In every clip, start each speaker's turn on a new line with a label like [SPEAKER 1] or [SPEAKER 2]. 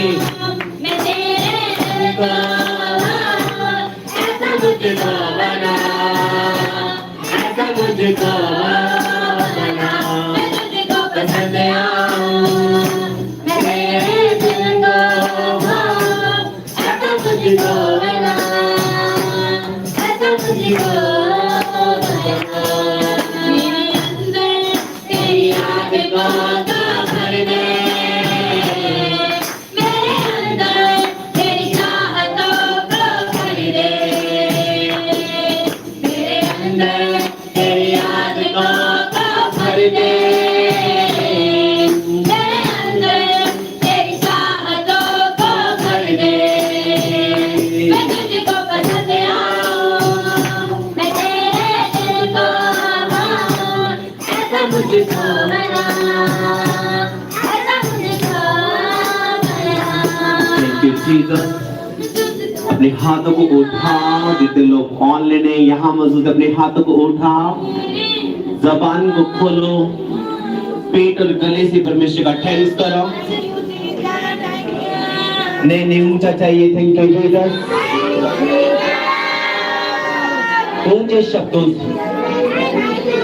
[SPEAKER 1] मैं तेरे दिल को ऐसा मुझको बना, ऐसा मुझको बना, मैं तुझको पसंद आऊं, मैं तेरे दिल को ऐसा मुझको बना, ऐसा मुझको बना, मेरे अंदर तेरी याद को तो भर दे, मेरे अंदर तेरी चाहतों को भर दे, मेरे अंदर तेरी याद को तो भर दे, मेरे अंदर तेरी चाहतों को भर दे, मैं तुझको पसंद आऊं, मैं तेरे दिल को ऐसा मुझको बना, ऐसा मुझको बना।
[SPEAKER 2] Thank you, Jesus. अपने हाथों को उठाओ, जितने लोग ऑनलाइन है यहाँ मौजूद, अपने हाथों को उठाओ, जबान को खोलो, पेट और गले से परमेश्वर का थैंक्स करो। नहीं ऊंचा चाहिए। Thank you Jesus. ऊंचे शब्दों से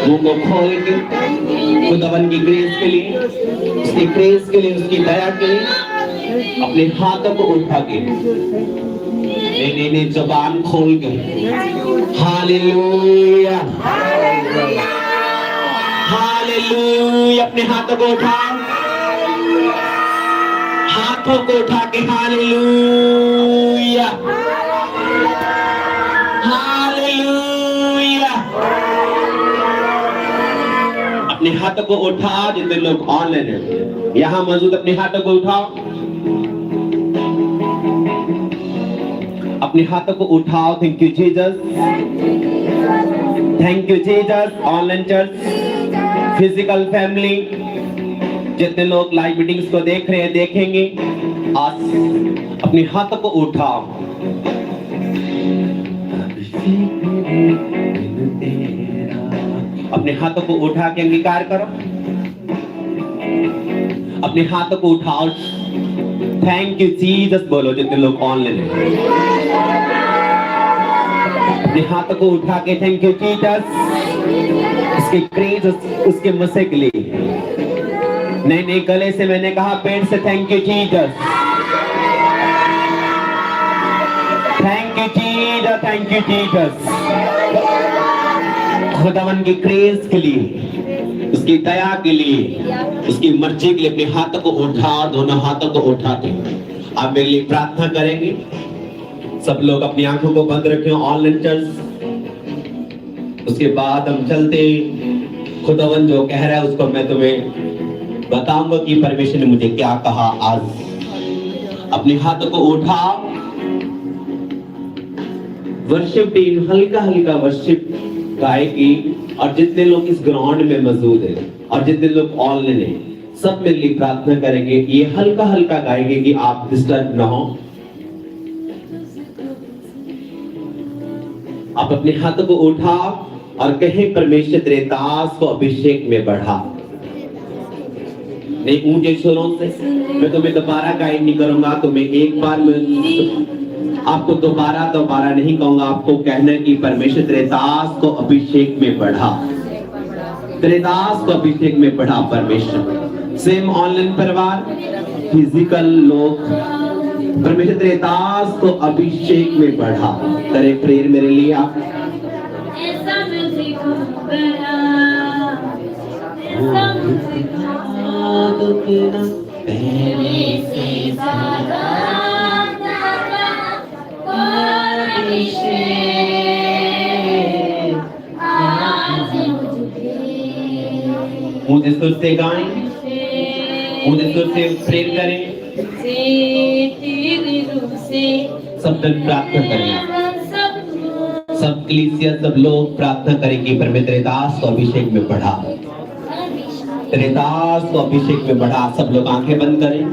[SPEAKER 2] मुंह को खोल के खुदावन की ग्रेस के लिए, उसकी ग्रेस के लिए, उसकी दया के लिए अपने हाथों को उठा के नहीं जबान खोल के हालेलुया, हालेलुया। अपने हाथों को उठाओ, हाथों को उठा के हालेलुया, हालेलुया। अपने हाथों को उठाओ, जितने लोग ऑनलाइन है यहाँ मौजूद, अपने हाथों को उठाओ, अपने हाथों को उठाओ। Thank you Jesus, thank you Jesus. Online church, physical family, जितने लोग लाइव मीटिंग्स को देख रहे हैं, देखेंगे, आज अपने हाथों को उठाओ। अपने हाथों को उठा के अंगीकार करो, अपने हाथों को उठाओ। थैंक यू जीसस बोलो, जितने लोग ऑनलाइन हैं, अपने हाथों को उठा के थैंक यू जीसस, उसके क्रेज, उसके मसे के लिए। नहीं गले से मैंने कहा, पेट से thank you Jesus, thank you Jesus, thank you Jesus. खुदावन की क्रेज के लिए, उसकी दया के लिए, उसकी मर्जी के लिए अपने हाथों को उठा, दोनों हाथों को उठा के आप मेरे लिए प्रार्थना करेंगे। सब लोग अपनी आंखों को बंद रखें, ऑनलाइन चर्च। उसके बाद हम चलते, खुदावन जो कह रहा है उसको मैं तुम्हें बताऊंगा कि परमेश्वर ने मुझे क्या कहा आज। अपने हाथों को उठाओ, वर्शिप टीम हल्का हल्का वर्शिप गाएगी, और जितने लोग इस ग्राउंड में मौजूद है और जितने लोग ऑनलाइन है, सब मेरे लिए प्रार्थना करेंगे। ये हल्का हल्का गाएंगे कि आप डिस्टर्ब ना हो। आप अपने हाथों को उठाओ और कहें, परमेश्वर तेरे दास को अभिषेक में बढ़ा। नहीं ऊंचे स्वरों से, मैं तुम्हें दोबारा गाइड नहीं करूंगा, तुम्हें एक बार में आपको दोबारा नहीं कहूंगा, आपको कहना है कि परमेश्वर तेरे दास को अभिषेक में बढ़ा, तेरे दास को अभिषेक में बढ़ा परमेश्वर। सेम ऑनलाइन परिवार, फिजिकल लोग, परमेश्वर तेरे दास को अभिषेक में बढ़ा। करे प्रेयर मेरे लिए आप। मुझे सुर से गाएं, मुझे सुर से प्रेयर करें, सब जन प्रार्थना करें, सब कलीसिया, सब लोग प्रार्थना करेंगे। परमेश्वर तेरे दास को अभिषेक में बढ़ा, तेरे दास को अभिषेक में बढ़ा। सब लोग आंखें बंद करें,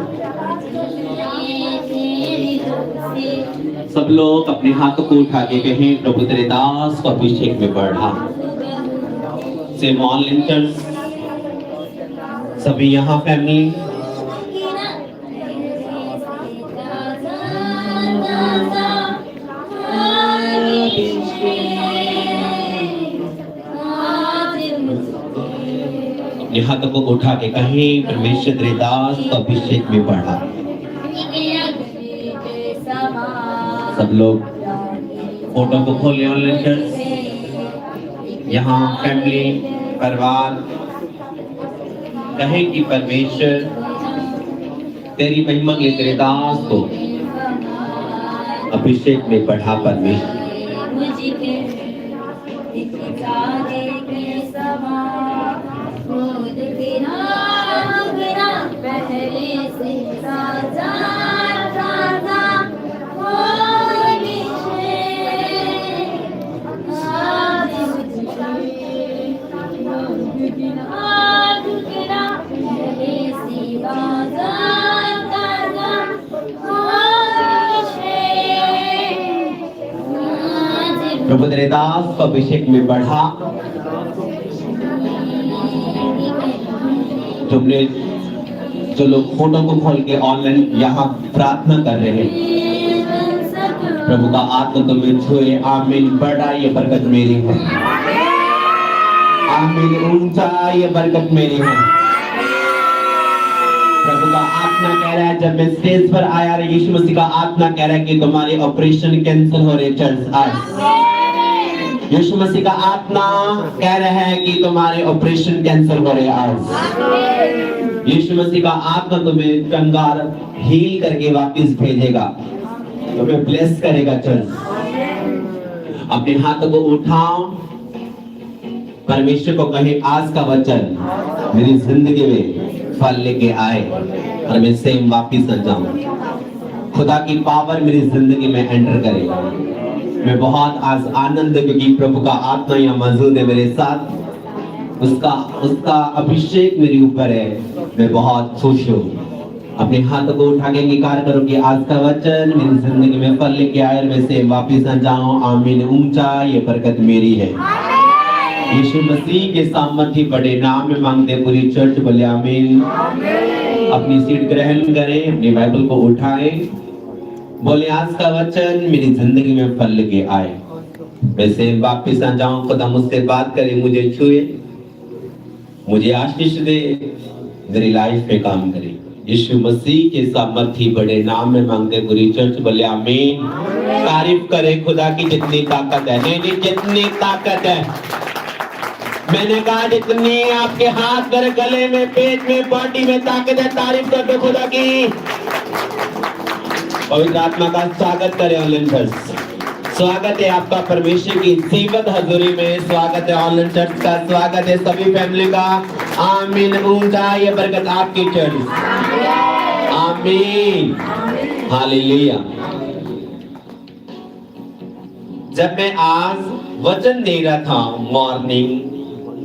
[SPEAKER 2] सब लोग अपने हाथों को उठा के कहें, प्रभु तेरे दास को अभिषेक में बढ़ा। सेम ऑनलाइन चर्च, सभी यहाँ फैमिली, अपने हाथों को उठा के कहें, परमेश्वर तेरे दास को अभिषेक में बढ़ा। सब लोग फोटो को खोले ऑनलाइन चर्च, यहाँ फैमिली परिवार कहे कि परमेश्वर तेरी महिमा के लिए तेरे दास को अभिषेक में बढ़ा। परमेश्वर प्रभु तेरे दास को अभिषेक में बढ़ा। तुमने जो लोग फोटो को खोल के ऑनलाइन यहाँ प्रार्थना कर रहे हैं, प्रभु का आत्मा तुम्हें छुए। आमीन। बढ़ा ये बरकत मेरी है। आमीन। ऊंचा ये बरकत मेरी है। प्रभु का आत्मा कह रहा है, जब मैं स्टेज पर आया, यीशु मसीह का आत्मा कह रहा है कि तुम्हारे ऑपरेशन कैंसिल हो रहे चर्च आज। यीशु मसीह का आत्मा कह रहा है कि तुम्हारे ऑपरेशन कैंसिल हो रहे आज। यीशु मसीह का आत्मा तुम्हें कंगाल हील करके वापस भेजेगा, तुम्हें ब्लेस करेगा चर्च। अपने हाथों को उठाओ, परमेश्वर को कहे, आज का वचन मेरी जिंदगी में फल लेके आए और मैं सेम वापिस न जाऊं। खुदा की पावर मेरी जिंदगी में एंटर करे। मैं बहुत आज आनंद, क्योंकि प्रभु का आत्मा यहाँ मौजूद है मेरे साथ। उसका अभिषेक मेरे ऊपर है। मैं बहुत खुश हूँ। अपने हाथों को उठा के अंगीकार करो कि आज का वचन मेरी जिंदगी में फल लेके आए और मैं सेम वापिस न जाऊं। आमीन। ऊंचा ये बरकत मेरी है। यीशु मसीह के सामर्थ्य बड़े नाम में मांगते पूरी चर्च बोले आमीन। अपनी सीट ग्रहण करें, अपनी बाइबल को उठाएं, बोले आज का वचन मेरी जिंदगी में फल लेके आए, वैसे वापिस ना जाऊं। खुदा मुझसे बात करे, मुझे छुए, मुझे आशीष दे, मेरी लाइफ पे काम करे। यीशु मसीह के सामर्थ्य बड़े नाम में मांगते पूरी चर्च बोले आमीन। तारीफ करे खुदा की जितनी ताकत है। नहीं, जितनी ताकत है, मैंने कहा जितनी आपके हाथ पर, गले में, पेट में, बॉडी में ताकत है, तारीफ करते खुदा की। पवित्र आत्मा का स्वागत करें ऑनलाइन चर्च। स्वागत है आपका परमेश्वर की जीवत हजूरी में। स्वागत है ऑनलाइन चर्च का, स्वागत है सभी फैमिली का। आमीन। ऊंचा ये बरकत आपकी चर्च। आमीन। हालेलुया। जब मैं आज वचन दे रहा था मॉर्निंग,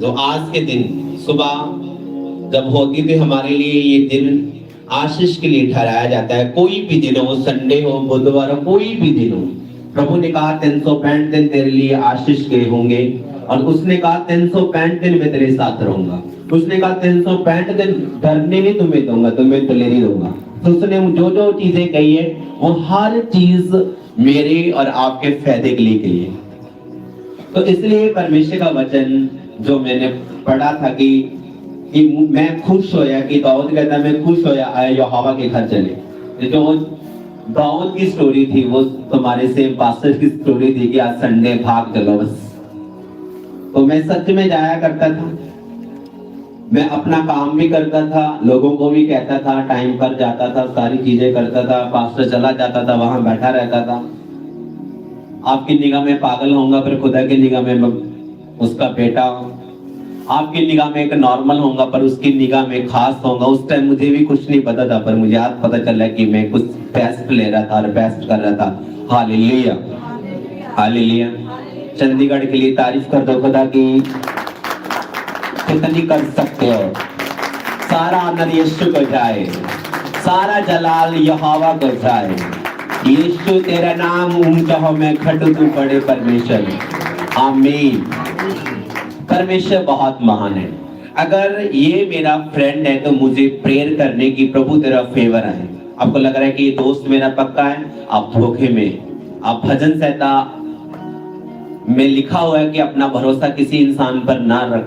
[SPEAKER 2] जो आज के दिन सुबह जब होती थी, हमारे लिए ये दिन आशीष के लिए ठहराया जाता है। कोई भी दिन हो, संडे हो, बुधवार हो, कोई भी दिन हो, प्रभु ने कहा 365 दिन तेरे लिए आशीष के होंगे। और उसने कहा 365 दिन मैं तेरे साथ रहूंगा। उसने कहा 365 दिन डरने नहीं तुम्हें दूंगा, तुम्हें दिलेरी दूंगा। तो उसने जो जो चीजें कही है वो हर चीज मेरे और आपके फायदे के लिए कही है। तो इसलिए परमेश्वर का वचन जो मैंने पढ़ा था कि मैं खुश होया, कि दाऊद कहता है मैं खुश होया आए यहोवा के घर चले। जो दाऊद की स्टोरी थी वो तुम्हारे से पास्टर की स्टोरी थी कि आज संडे भाग चलो बस। तो मैं सच में जाया करता था, मैं अपना काम भी करता था, लोगों को भी कहता था, टाइम पर जाता था, सारी चीजें करता था। पास्टर चला जाता था, वहां बैठा रहता था। आपकी निगाह में पागल होऊंगा, पर खुदा की निगाह में उसका बेटा हूं। आपकी निगाह में एक नॉर्मल होऊंगा, पर उसकी निगाह में खास होऊंगा। उस टाइम मुझे भी कुछ नहीं पता था, पर मुझे आज पता चला कि मैं कुछ बेस्ट ले रहा था और बेस्ट कर रहा था। हालेलुया। हालेलुया। चंडीगढ़ के लिए तारीफ कर दो खुदा की। कितनी कर सकते हो। सारा ऑनर यीशु को जाए, सारा जलाल यहोवा को जाए। यीशु तेरा नाम ऊंचा हो, मैं खटू तू बड़े परमेश्वर। आमीन। परमेश्वर बहुत महान है। अगर ये मेरा फ्रेंड है तो मुझे प्रेयर करने की प्रभु तेरा फेवर है। आपको लग रहा है कि ये दोस्त मेरा पक्का है, आप धोखे में। आप भजन संहिता में लिखा हुआ है कि अपना भरोसा किसी इंसान पर ना रख।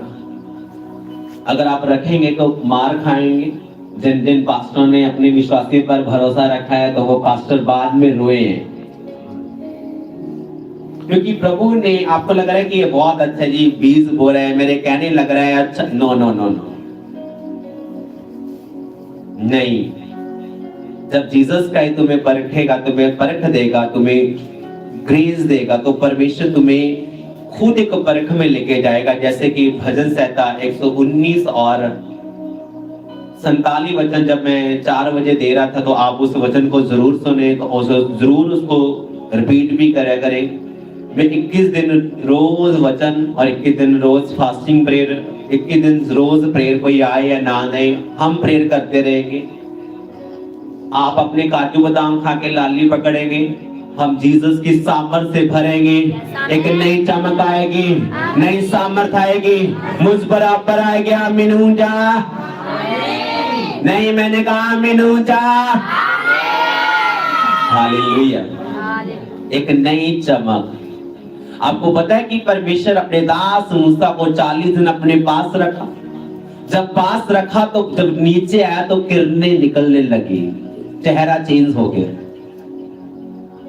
[SPEAKER 2] अगर आप रखेंगे तो मार खाएंगे। जिन जिन पास्टरों ने अपने विश्वासियों पर भरोसा रखा है तो वो पास्टर बाद में रोए हैं, क्योंकि प्रभु ने, आपको लग रहा है कि ये बहुत अच्छा जी बीज बो रहा है, मेरे कहने लग रहा है अच्छा, नो नो नो नो, नहीं। जब जीसस का ही तुम्हें परखेगा, तुम्हें परख देगा, तुम्हें ग्रेस देगा, तो परमेश्वर तुम्हें खुद एक परख में लेके जाएगा। जैसे कि भजन संहिता 119 और 47 वचन जब मैं 4 बजे दे रहा था, तो आप उस वचन को जरूर सुने, तो जरूर उसको रिपीट भी करा करें। मैं 21 दिन रोज वचन और 21 दिन रोज फास्टिंग प्रेयर, 21 दिन रोज प्रेयर, कोई आए या ना आए, हम प्रेयर करते रहेंगे। आप अपने काजू बादाम खा के लाली पकड़ेंगे, हम जीसस की सामर्थ से भरेंगे। एक नई चमक आएगी, नई सामर्थ आएगी, मुझ बराबर आएगी। आमीन ऊंचा, नहीं मैंने कहा आमीन ऊंचा। हालेलुया। एक नई चमक। आपको पता है कि परमेश्वर अपने दास मूसा को 40 दिन अपने पास रखा। जब पास रखा तो जब नीचे आया तो किरणें निकलने लगी, चेहरा चेंज हो गया।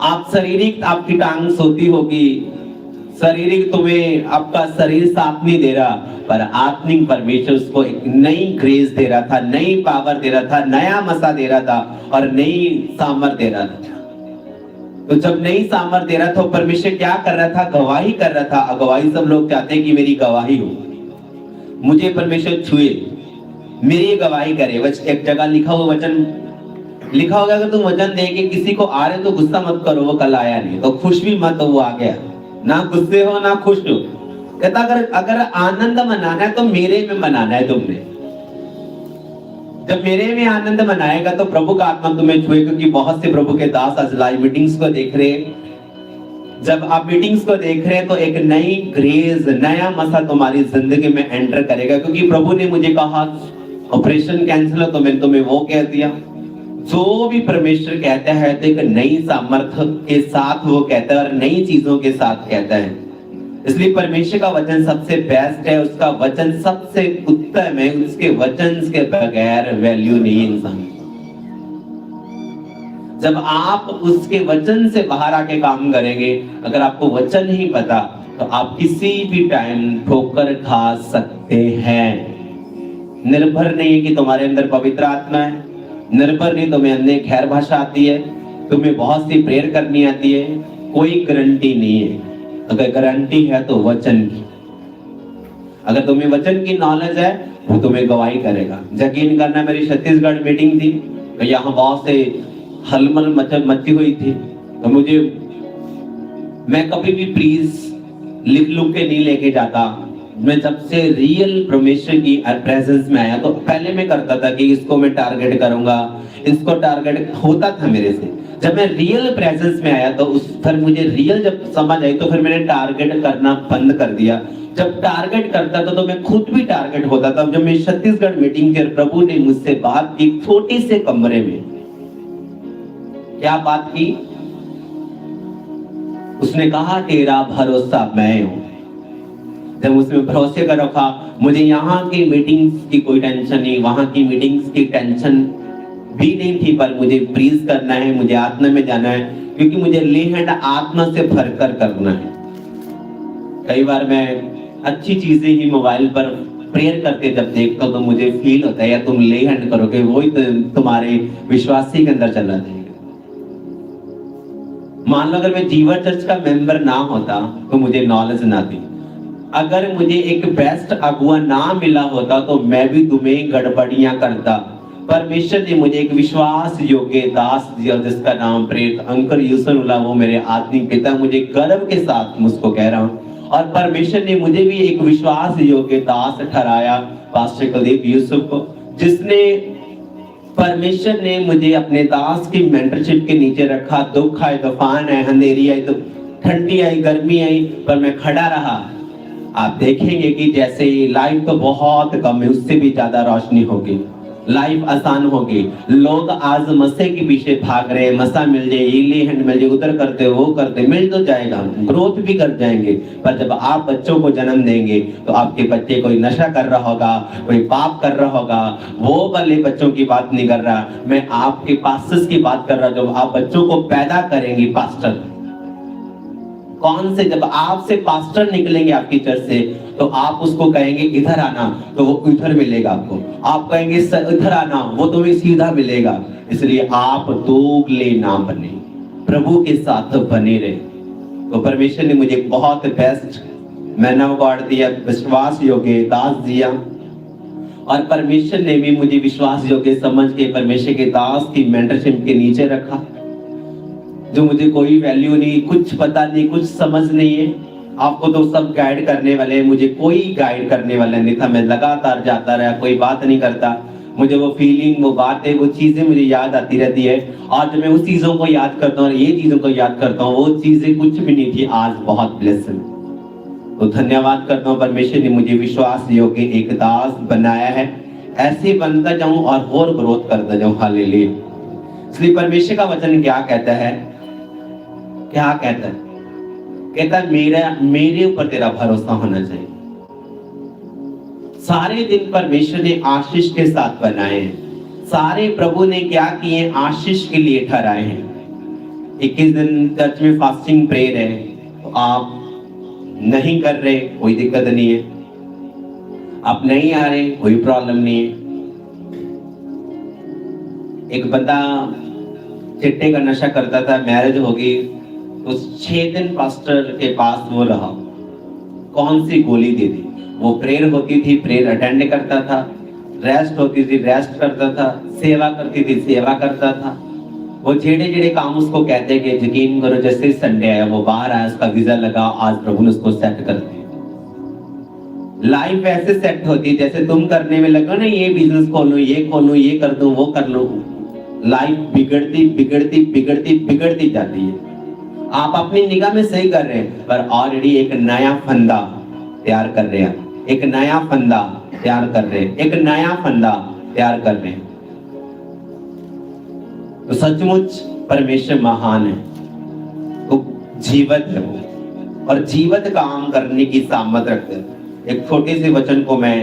[SPEAKER 2] आप शारीरिक, आपकी टांग सोती होगी, शारीरिक तुम्हें आपका शरीर साथ नहीं दे रहा, पर आत्मिक परमेश्वर उसको एक नई ग्रेस दे रहा था, नई पावर दे रहा था, नया मसा दे रहा था और नई सामर्थ दे रहा था। तो जब नई सामर्थ दे रहा था, परमेश्वर क्या कर रहा था? गवाही कर रहा था। गवाही सब लोग चाहते हैं कि मेरी गवाही हो, मुझे परमेश्वर छुए, मेरी गवाही करे। एक जगह लिखा हुआ वचन लिखा होगा, अगर तुम वचन दे के किसी को आ रहे तो गुस्सा मत करो, वो कल आया नहीं, तो खुश भी मत हो, वो आ गया। ना गुस्से हो ना खुश हो। कहता अगर आनंद मनाना है तो मेरे में मनाना है तुमने। जब मेरे में आनंद मनाएगा तो प्रभु का आत्मा तुम्हें छुए, क्योंकि बहुत से प्रभु के दास आज लाइव मीटिंग्स को देख रहे हैं। जब आप मीटिंग्स को देख रहे हैं तो एक नई ग्रेस, नया मसा तुम्हारी जिंदगी में एंटर करेगा, क्योंकि प्रभु ने मुझे कहा ऑपरेशन कैंसिल हो, तो मैंने तुम्हें वो कह दिया। जो भी परमेश्वर कहता है तो एक नई सामर्थ्य के साथ वो कहता है और नई चीजों के साथ कहता है। इसलिए परमेश्वर का वचन सबसे बेस्ट है, उसका वचन सबसे उत्तम है, उसके वचन के बगैर वैल्यू नहीं है इंसान। जब आप उसके वचन से बाहर आके काम करेंगे, अगर आपको वचन नहीं पता तो आप किसी भी टाइम ठोकर खा सकते हैं। निर्भर नहीं है कि तुम्हारे अंदर पवित्र आत्मा है, निर्भर नहीं तुम्हें अन्य खैर भाषा आती है, तुम्हें बहुत सी प्रेयर करनी आती है, कोई गारंटी नहीं है। अगर गारंटी है तो वचन की। अगर तुम्हें वचन की नॉलेज है वो तुम्हें गवाही करेगा। यकीन करना, मेरी छत्तीसगढ़ मीटिंग थी तो यहाँ बहुत से हलमल मची हुई थी, तो मैं कभी भी प्लीज लिख लुक के नहीं लेके जाता। मैं जब से रियल परमेश्वर की प्रेजेंस में आया तो पहले मैं करता था कि इसको मैं टारगेट करूंगा, इसको टारगेट होता था मेरे से। जब मैं रियल प्रेजेंस में आया तो फिर मुझे रियल जब समझ आई तो फिर मैंने टारगेट करना बंद कर दिया। जब टारगेट करता था तो मैं खुद भी टारगेट होता था। जब मैं छत्तीसगढ़ मीटिंग के, प्रभु ने मुझसे बात की छोटे से कमरे में। क्या बात की? उसने कहा तेरा भरोसा मैं हूं। जब उसमें भरोसे का रखा, मुझे यहाँ की मीटिंग्स की कोई टेंशन नहीं, वहां की मीटिंग्स की टेंशन भी नहीं थी, पर मुझे प्रीज करना है, मुझे आत्मा में जाना है, क्योंकि मुझे ले हैंड आत्मा से भरकर करना है। कई बार मैं अच्छी चीजें ही मोबाइल पर प्रेयर करते जब देखता हूं तो मुझे फील होता है यार तुम ले हैंड करोगे, वही तो तुम्हारे विश्वासी के अंदर चला जाएगा। मान लो अगर मैं जीवन चर्च का मेंबर ना होता तो मुझे नॉलेज ना थी। अगर मुझे एक बेस्ट अगुआ ना मिला होता तो मैं भी तुम्हें गड़बड़ियां करता। परमेश्वर ने मुझे एक विश्वास योग्य दास दिया जिसका नाम प्रेरित अंकल यूसुफुल्लाह, वो मेरे आत्मिक पिता, मुझे गर्व के साथ मुझको कह रहा हूँ। और परमेश्वर ने मुझे भी एक विश्वास योग्य दास ठहराया, पास्टर कुलदीप यूसुफ को, जिसने परमेश्वर ने मुझे अपने दास की मेंटरशिप के नीचे रखा। दुख आए, तूफान आए, अंधेरी आई, तो ठंडी आई, गर्मी आई, पर मैं खड़ा रहा। आप देखेंगे कि जैसे लाइट तो बहुत कम है, उससे भी ज्यादा रोशनी होगी। लाइफ आसान होगी। लोग आज मस्से के पीछे भाग रहे हैं, मस्सा मिल जाए, ये हैंड मिल जाए, उधर करते वो करते, मिल तो जाएगा, ग्रोथ भी कर जाएंगे। पर जब आप बच्चों को जन्म देंगे तो आपके बच्चे कोई नशा कर रहा होगा, कोई पाप कर रहा होगा, वो वाले बच्चों की बात नहीं कर रहा, मैं आपके पास्टर्स की बात कर रहा। जब आप बच्चों को पैदा करेंगे पास्टर, कौन से, जब आपसे पास्टर निकलेंगे आपकी चर्च से, तो आप उसको कहेंगे इधर आना, तो वो इधर मिलेगा आपको। आप कहेंगे इधर आना, वो तुम्हें सीधा मिलेगा। इसलिए आप दोगले ना बने, प्रभु के साथ बने रहे। तो परमेश्वर ने मुझे बहुत बेस्ट मैन ऑफ गॉड दिया, विश्वास योग्य दास दिया, और परमेश्वर ने भी मुझे विश्वास योग्य समझ के परमेश्वर के दास की मेंटरशिप के नीचे रखा। जो मुझे कोई वैल्यू नहीं, कुछ पता नहीं, कुछ समझ नहीं है, आपको तो सब गाइड करने वाले हैं, मुझे कोई गाइड करने वाला नहीं था। मैं लगातार जाता रहा, कोई बात नहीं करता। मुझे वो फीलिंग, वो बातें, वो चीजें मुझे याद आती रहती है। और जब मैं उस चीजों को याद करता हूँ और ये चीजों को याद करता हूँ, वो चीजें कुछ भी नहीं थी, आज बहुत ब्लेस्ड हूं। तो धन्यवाद करता हूँ, परमेश्वर ने मुझे विश्वास योग्य एक दास बनाया है। ऐसे बनता जाऊं और ग्रोथ करता जाऊं। हालेलुया। इसलिए परमेश्वर का वचन क्या कहता है, क्या कहता है? कहता है मेरे ऊपर तेरा भरोसा होना चाहिए। सारे दिन परमेश्वर ने आशीष के साथ बनाए हैं। सारे प्रभु ने क्या किए? आशीष के लिए ठहराए हैं। 21 दिन चर्च में फास्टिंग प्रेयर है, तो आप नहीं कर रहे, कोई दिक्कत नहीं है। आप नहीं आ रहे, कोई प्रॉब्लम नहीं है। एक बंदा चिट्टे का नशा करता था, मैरिज होगी, तो 6 दिन पास्टर के पास वो रहा। कौन सी गोली दे दी? वो प्रेयर होती थी, प्रेयर अटेंड करता था, रेस्ट होती थी, रेस्ट करता था, सेवा करती थी, सेवा करता था। वो जेड़े काम उसको कहते कि यकीन करो, जैसे संडे आया, वो बाहर आया, उसका वीजा लगा, आज प्रभु ने उसको सेट कर दिया। लाइफ ऐसे सेट होती जैसे तुम करने में लगो ना, ये बिजनेस खोलूं, ये खोलूं, ये कर दूं, वो कर लूं। लाइफ बिगड़ती बिगड़ती बिगड़ती बिगड़ती जाती है। आप अपनी निगाह में सही कर रहे हैं, पर ऑलरेडी एक नया फंदा तैयार कर रहे हैं, एक नया फंदा तैयार कर रहे हैं, एक नया फंदा तैयार कर रहे हैं। तो सचमुच परमेश्वर महान है, तो जीवित है वो, और जीवित काम करने की सामर्थ रखते हैं। एक छोटे से वचन को मैं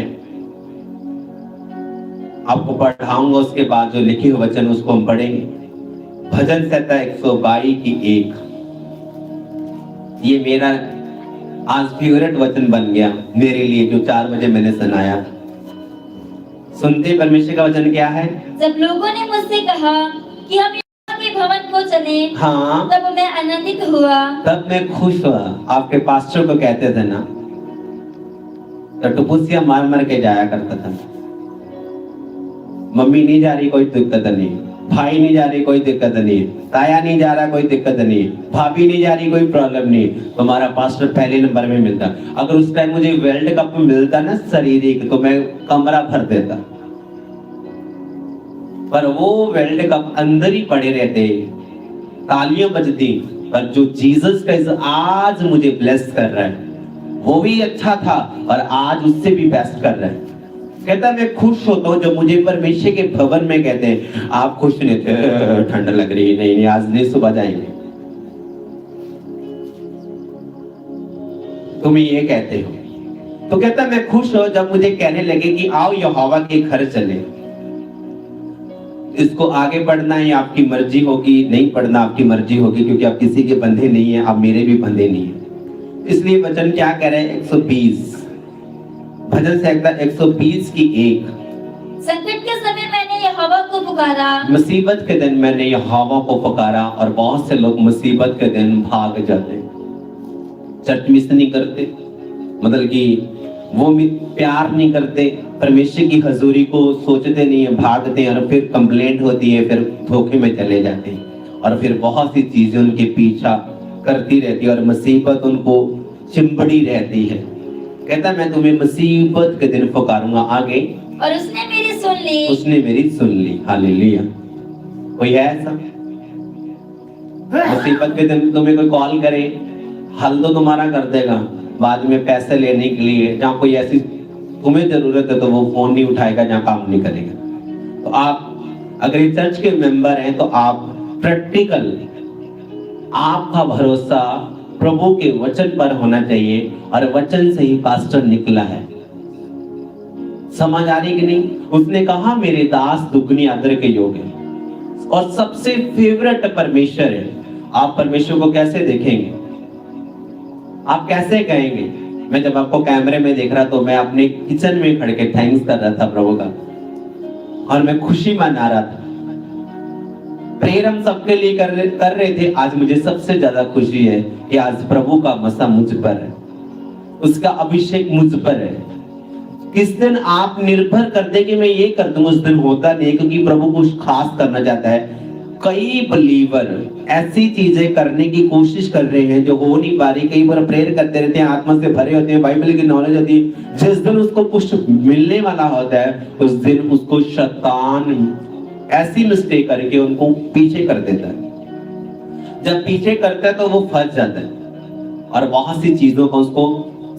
[SPEAKER 2] आपको पढ़ाऊंगा, उसके बाद जो लिखे हुए वचन उसको हम पढ़ेंगे। भजन संहिता 122 की 1। ये मेरा आज फेवरेट वचन बन गया मेरे लिए, जो 4 बजे मैंने सुनाया। सुनते परमेश्वर का वचन क्या है?
[SPEAKER 1] जब लोगों ने मुझसे कहा कि हम यहोवा के भवन को चले,
[SPEAKER 2] हाँ,
[SPEAKER 1] तब मैं आनंदित हुआ,
[SPEAKER 2] तब मैं खुश हुआ। आपके पास्टर को कहते थे ना, तो टुपुसिया मार मार के जाया करता था। मम्मी नहीं जा रही, कोई दिक्कत नहीं, भाई नहीं जा रही, कोई दिक्कत नहीं, ताया नहीं जा रहा, कोई दिक्कत नहीं, भाभी नहीं जा रही, कोई प्रॉब्लम नहीं। तुम्हारा पास्टर पहले नंबर में मिलता। अगर उस टाइम मुझे वर्ल्ड कप मिलता ना शारीरिक, तो मैं कमरा भर देता। पर वो वर्ल्ड कप अंदर ही पड़े रहते, तालियां बजती। पर जो जीसस का आज मुझे ब्लेस कर रहा है, वो भी अच्छा था और आज उससे भी बेस्ट कर रहा है। कहता मैं खुश होता हूँ जब मुझे परमेश्वर के भवन में कहते हैं आप खुश नहीं थे, ठंड लग रही है, नहीं आज नहीं, सुबह जाएंगे। तुम ये कहते हो, तो कहता मैं खुश हो जब मुझे कहने लगे कि आओ यहोवा के घर चले। इसको आगे बढ़ना है आपकी मर्जी होगी, नहीं पढ़ना आपकी मर्जी होगी, क्योंकि आप किसी के बंधे नहीं है, आप मेरे भी बंधे नहीं है। इसलिए वचन क्या कह रहे हैं? 120 भजन संहिता 120 की 1।
[SPEAKER 1] संकट के समय मैंने यहोवा को पुकारा,
[SPEAKER 2] मुसीबत के दिन मैंने यहोवा को पुकारा। और बहुत से लोग मुसीबत के दिन भाग जाते, चर्च मिस नहीं करते, मतलब कि वो प्यार नहीं करते, परमेश्वर की हजूरी को सोचते नहीं है, भागते हैं, और फिर कंप्लेंट होती है, फिर धोखे में चले जाते हैं, और फिर बहुत सी चीजें उनके पीछा करती रहती है, और मुसीबत उनको चिंबड़ी रहती है। कहता मैं तुम्हें मुसीबत के दिन पुकारूंगा। आगे,
[SPEAKER 1] और उसने मेरी सुन ली,
[SPEAKER 2] उसने मेरी सुन ली। हालेलुया। कोई है ऐसा? मुसीबत के दिन तुम्हें कोई कॉल करे, हल तो तुम्हारा कर देगा, बाद में पैसे लेने के लिए, जहाँ कोई ऐसी तुम्हें जरूरत है तो वो फोन नहीं उठाएगा, जहाँ काम नहीं करेगा। तो आप अगर ये चर्च के मेंबर हैं तो आप प्रैक्टिकल, आपका भरोसा प्रभु के वचन पर होना चाहिए और वचन से ही पास्टर निकला है। समझ आ रही कि नहीं? उसने कहा मेरे दास दुगनी आदर के योग्य है और सबसे फेवरेट परमेश्वर है। आप परमेश्वर को कैसे देखेंगे? आप कैसे कहेंगे? मैं जब आपको कैमरे में देख रहा तो मैं अपने किचन में खड़े के थैंक्स कर रहा था प्रभु का, और मैं खुशी मना रहा था। प्रेयर हम सबके लिए कर रहे थे। आज मुझे सबसे ज्यादा खुशी है कि आज प्रभु का मसा मुझ पर है, उसका अभिषेक मुझ पर है। किस दिन आप निर्भर कर दे कि मैं ये कर दूंगा, उस दिन होता नहीं, क्योंकि प्रभु कुछ खास करना चाहता है। कई बिलीवर ऐसी चीजें करने की कोशिश कर रहे हैं जो हो नहीं पा रही। कई बार प्रेयर करते रहते हैं, आत्मा से भरे होते हैं, बाइबल की नॉलेज होती है। जिस दिन उसको कुछ मिलने वाला होता है उस दिन उसको शैतान ऐसी मिस्टेक करके उनको पीछे कर देता है। जब पीछे करता है तो वो फंस जाता है और बहुत सी चीजों का उसको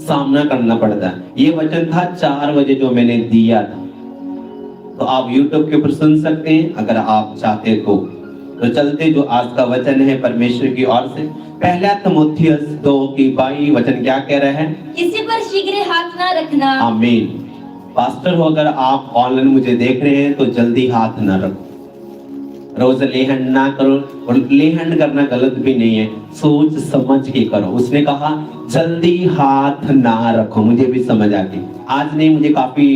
[SPEAKER 2] सामना करना पड़ता है। ये वचन था 4 बजे जो मैंने दिया था, तो आप YouTube के ऊपर सुन सकते हैं अगर आप चाहते तो चलते जो आज का वचन है परमेश्वर की ओर से। पहला तीमुथियुस 2:22 वचन क्या कह रहा है?
[SPEAKER 1] किसी पर शीघ्र हाथ ना रखना।
[SPEAKER 2] आमीन। पास्टर हो अगर आप ऑनलाइन मुझे देख रहे हैं तो जल्दी हाथ ना रखो, रोज लेहन ना करो। और लेहन करना गलत भी नहीं है, सोच समझ के करो। उसने कहा जल्दी हाथ ना रखो। मुझे भी समझ आ गई, आज नहीं मुझे काफी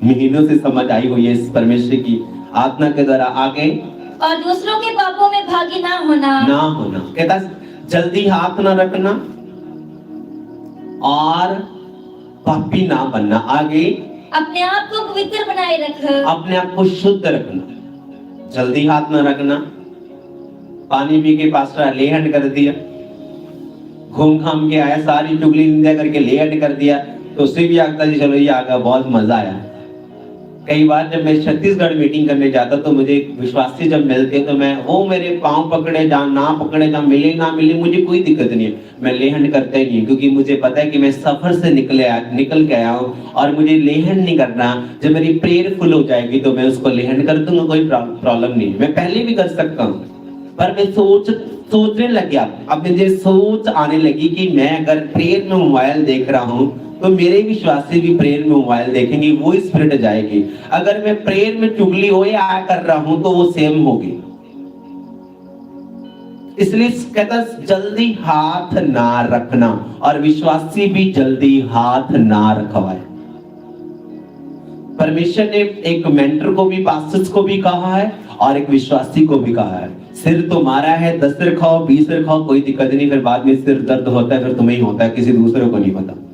[SPEAKER 2] महीनों से समझ आई हुई है इस परमेश्वर की आत्मा के द्वारा। आगे
[SPEAKER 1] और दूसरों के पापों में भागी ना होना।
[SPEAKER 2] कहता जल्दी हाथ ना रखना और पापी ना बनना। आगे
[SPEAKER 1] अपने आप को पवित्र बनाए रख,
[SPEAKER 2] अपने आप को शुद्ध रखना। जल्दी हाथ ना रखना। पानी पी के पास्टर लेहंड कर दिया, घूम घाम के आया, सारी चुगली निंदा करके लेहंड कर दिया, तो उससे भी आता जी चलो ये आ गया, बहुत मजा आया। कई बार जब मैं छत्तीसगढ़ मीटिंग करने जाता तो मुझे विश्वासी जब मिलते तो मैं वो मेरे पांव पकड़े जहाँ ना पकड़े, जहाँ मिले ना मिले, मुझे कोई दिक्कत नहीं है, मैं लेहंड करता ही नहीं, क्योंकि मुझे पता है कि मैं सफर से निकल के आया हूँ और मुझे लेहंड नहीं करना। जब मेरी प्रेयर फुल हो जाएगी तो मैं उसको लेहंड कर दूंगा, कोई प्रॉब्लम नहीं है। मैं पहले भी कर सकता हूँ, पर मैं सोचने लग गया। अब मुझे सोच आने लगी कि मैं अगर प्रेयर में मोबाइल देख रहा हूँ तो मेरे विश्वासी भी प्रेयर में मोबाइल देखेंगे, वो स्पिरिट जाएगी। अगर मैं प्रेयर में चुगली हो या कर रहा हूं तो वो सेम होगी। इसलिए कहता जल्दी हाथ ना रखना, और विश्वासी भी जल्दी हाथ ना रखवाए। परमेश्वर ने एक मेंटर को भी, पास्टर्स को भी कहा है और एक विश्वासी को भी कहा है, सिर तुम्हारा है, 10 सिर खाओ, 20 सिर खाओ, कोई दिक्कत नहीं, फिर बाद में सिर दर्द होता है, फिर तुम्हें ही होता है, किसी दूसरे को नहीं पता।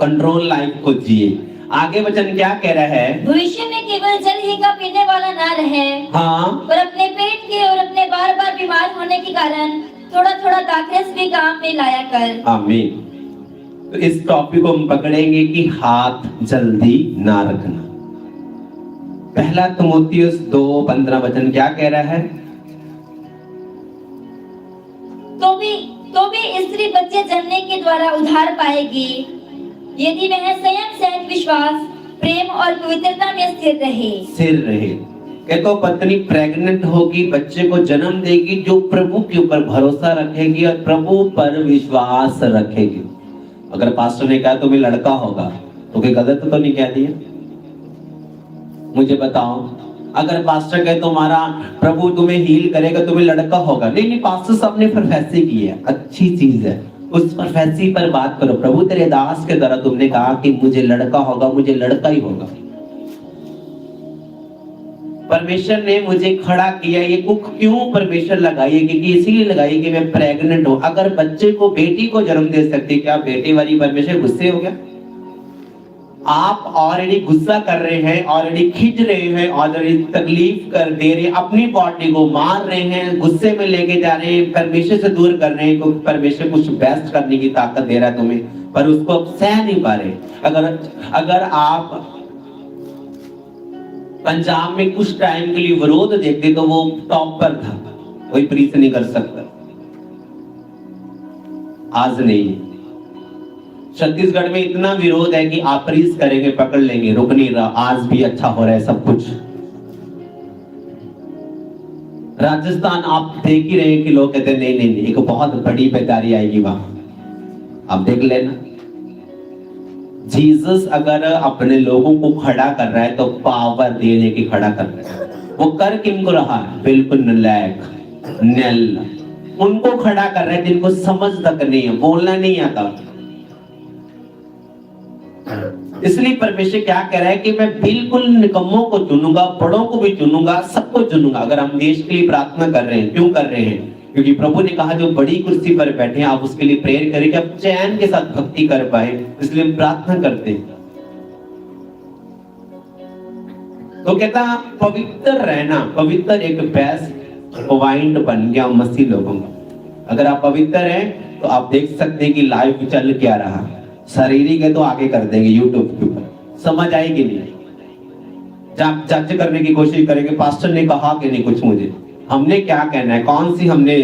[SPEAKER 2] कंट्रोल लाइफ को जिए। आगे वचन क्या कह रहा है?
[SPEAKER 1] भविष्य में केवल जल ही का पीने वाला ना रहे,
[SPEAKER 2] हाँ,
[SPEAKER 1] पर अपने पेट के और अपने बार बार बीमार होने के कारण थोड़ा थोड़ा दाखरस भी काम में लाया कर।
[SPEAKER 2] आमीन। तो इस टॉपिक को हम पकड़ेंगे कि हाथ जल्दी ना रखना। पहला तीमुथियुस 2:15 वचन क्या कह रहा है?
[SPEAKER 1] तो भी स्त्री बच्चे जन्मने के द्वारा उद्धार पाएगी यदि वह स्वयं सहज विश्वास, प्रेम और पवित्रता में स्थिर रहे। कहते पत्नी प्रेग्नेंट होगी, बच्चे को जन्म देगी जो प्रभु के ऊपर भरोसा रखेगी और प्रभु पर विश्वास रखेगी। अगर पास्टर ने कहा तुम्हें लड़का होगा तो कोई गलत तो नहीं कह दिया? मुझे बताओ, अगर पास्टर कहे तुम्हारा प्रभु तुम्हें हील करेगा, तुम्हें लड़का होगा, नहीं, पास्टर साहब ने प्रोफेसी की है, अच्छी चीज है, उस प्रोफेसी पर बात करो। प्रभु तेरे दास के द्वारा तुमने कहा कि मुझे लड़का होगा, मुझे लड़का ही होगा। परमेश्वर ने मुझे खड़ा किया। ये कुक क्यों परमेश्वर लगाई है? क्योंकि इसीलिए लगाई कि मैं प्रेग्नेंट हूं। अगर बच्चे को, बेटी को जन्म दे सकती, क्या बेटी वाली परमेश्वर गुस्से हो गया? आप ऑलरेडी गुस्सा कर रहे हैं, ऑलरेडी खिंच रहे हैं, ऑलरेडी तकलीफ कर दे रहे हैं, अपनी बॉडी को मार रहे हैं, गुस्से में लेके जा रहे हैं, परमेश्वर से दूर कर रहे हैं, क्योंकि परमेश्वर कुछ बेस्ट करने की ताकत दे रहा है तुम्हें, पर उसको अब सह नहीं पा रहे। अगर आप पंजाब में कुछ टाइम के लिए विरोध देखते तो वो टॉप पर था, कोई प्रीच नहीं कर सकता। आज नहीं। छत्तीसगढ़ में इतना विरोध है कि आप प्रीच करेंगे, पकड़ लेंगे, रुक नहीं रहा। आज भी अच्छा हो रहा है सब कुछ,
[SPEAKER 2] राजस्थान आप देख ही रहे हैं कि लोग कहते हैं नहीं नहीं नहीं, एक बहुत बड़ी बेदारी आएगी वहां। आप देख लेना, जीसस अगर अपने लोगों को खड़ा कर रहा है तो पावर देने की खड़ा कर रहा है। वो कर किनको रहा है? बिल्कुल नलायक, नल उनको खड़ा कर रहा है जिनको समझ तक नहीं है, बोलना नहीं आता। इसलिए परमेश्वर क्या कह रहा है कि मैं बिल्कुल निकम्मों को चुनूंगा, बड़ों को भी चुनूंगा, सबको चुनूंगा। अगर हम देश के लिए प्रार्थना कर रहे हैं, क्यों कर रहे हैं? क्योंकि प्रभु ने कहा जो बड़ी कुर्सी पर बैठे हैं आप उसके लिए प्रेयर करें कि आप चैन के साथ भक्ति कर पाए, इसलिए हम प्रार्थना करते हैं। तो कहता पवित्र रहना, पवित्र एक बेस्ट पॉइंट बन गया मसीह लोगों का। अगर आप पवित्र हैं तो आप देख सकते हैं कि लाइव चल क्या रहा। शारीरिक है तो आगे कर देंगे यूट्यूब के ऊपर, समझ आएगी नहीं, जब जज करने की कोशिश करेंगे पास्टर ने कहा कि नहीं कुछ, मुझे हमने क्या कहना है, कौन सी हमने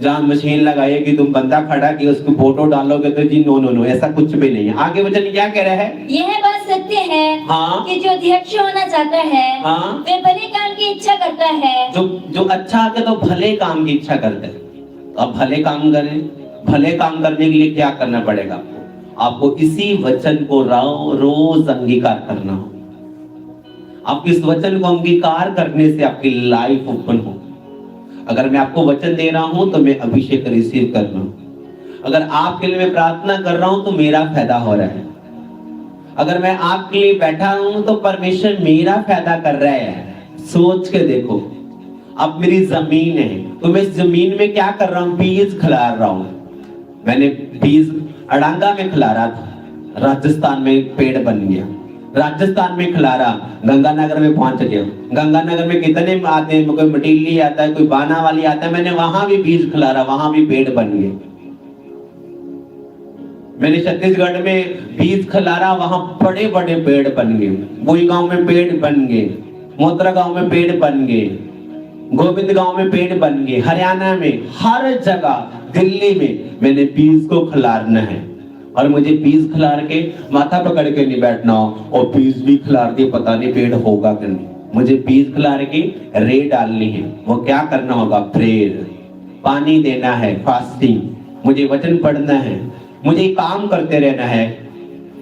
[SPEAKER 2] जान मशीन लगाई है कि तुम बंदा खड़ा कि उसको फोटो डालोगे तो जी नो नो नो, ऐसा कुछ भी नहीं है। आगे वचन क्या कह रहा है?
[SPEAKER 1] यह बात सत्य है
[SPEAKER 2] हाँ?
[SPEAKER 1] कि जो अध्यक्ष होना चाहता है
[SPEAKER 2] हाँ?
[SPEAKER 1] वे भले काम की इच्छा करता है।
[SPEAKER 2] जो अच्छा आगे तो भले काम की इच्छा करते हैं। तो अब भले काम करें, भले काम करने के लिए क्या करना पड़ेगा? आपको इसी वचन को रोज अंगीकार करना हो। आप इस वचन को अंगीकार करने से आपकी लाइफ ओपन हो। अगर मैं आपको वचन दे रहा हूं तो मैं अभिषेक रिसीव कर रहा हूं। अगर आपके लिए मैं प्रार्थना कर रहा हूं तो मेरा फायदा हो रहा है। अगर मैं आपके लिए बैठा हूं तो परमेश्वर मेरा फायदा कर रहा है। सोच के देखो, अब मेरी जमीन है तो मैं इस जमीन में क्या कर रहा हूं? बीज खिला रहा हूं। मैंने बीज अड़ांगा में खिला रहा था, राजस्थान में पेड़ बन गया। राजस्थान में खिलारा गंगानगर में पहुंच गया। गंगानगर में कितने आते हैं, कोई मटीली आता है, कोई बाना वाली आता है, मैंने वहां भी बीज खिलारा, वहां भी पेड़ बन गए। मैंने छत्तीसगढ़ में बीज खिलारा, वहां बड़े बड़े पेड़ बन गए। वही गांव में पेड़ बन गए, मोतरा गांव में पेड़ बन गए, गोविंद गांव में पेड़ बन गए, हरियाणा में, हर जगह, दिल्ली में मैंने बीज को खिलाना है। और मुझे बीज खिलार के माथा पकड़ के नहीं बैठना हो और बीज भी खिलार के पता नहीं पेड़ होगा कि नहीं। मुझे बीज खिलार के रे डालनी है। वो क्या करना होगा? प्रेयर, पानी देना है, फास्टिंग, मुझे वचन पढ़ना है, मुझे काम करते रहना है।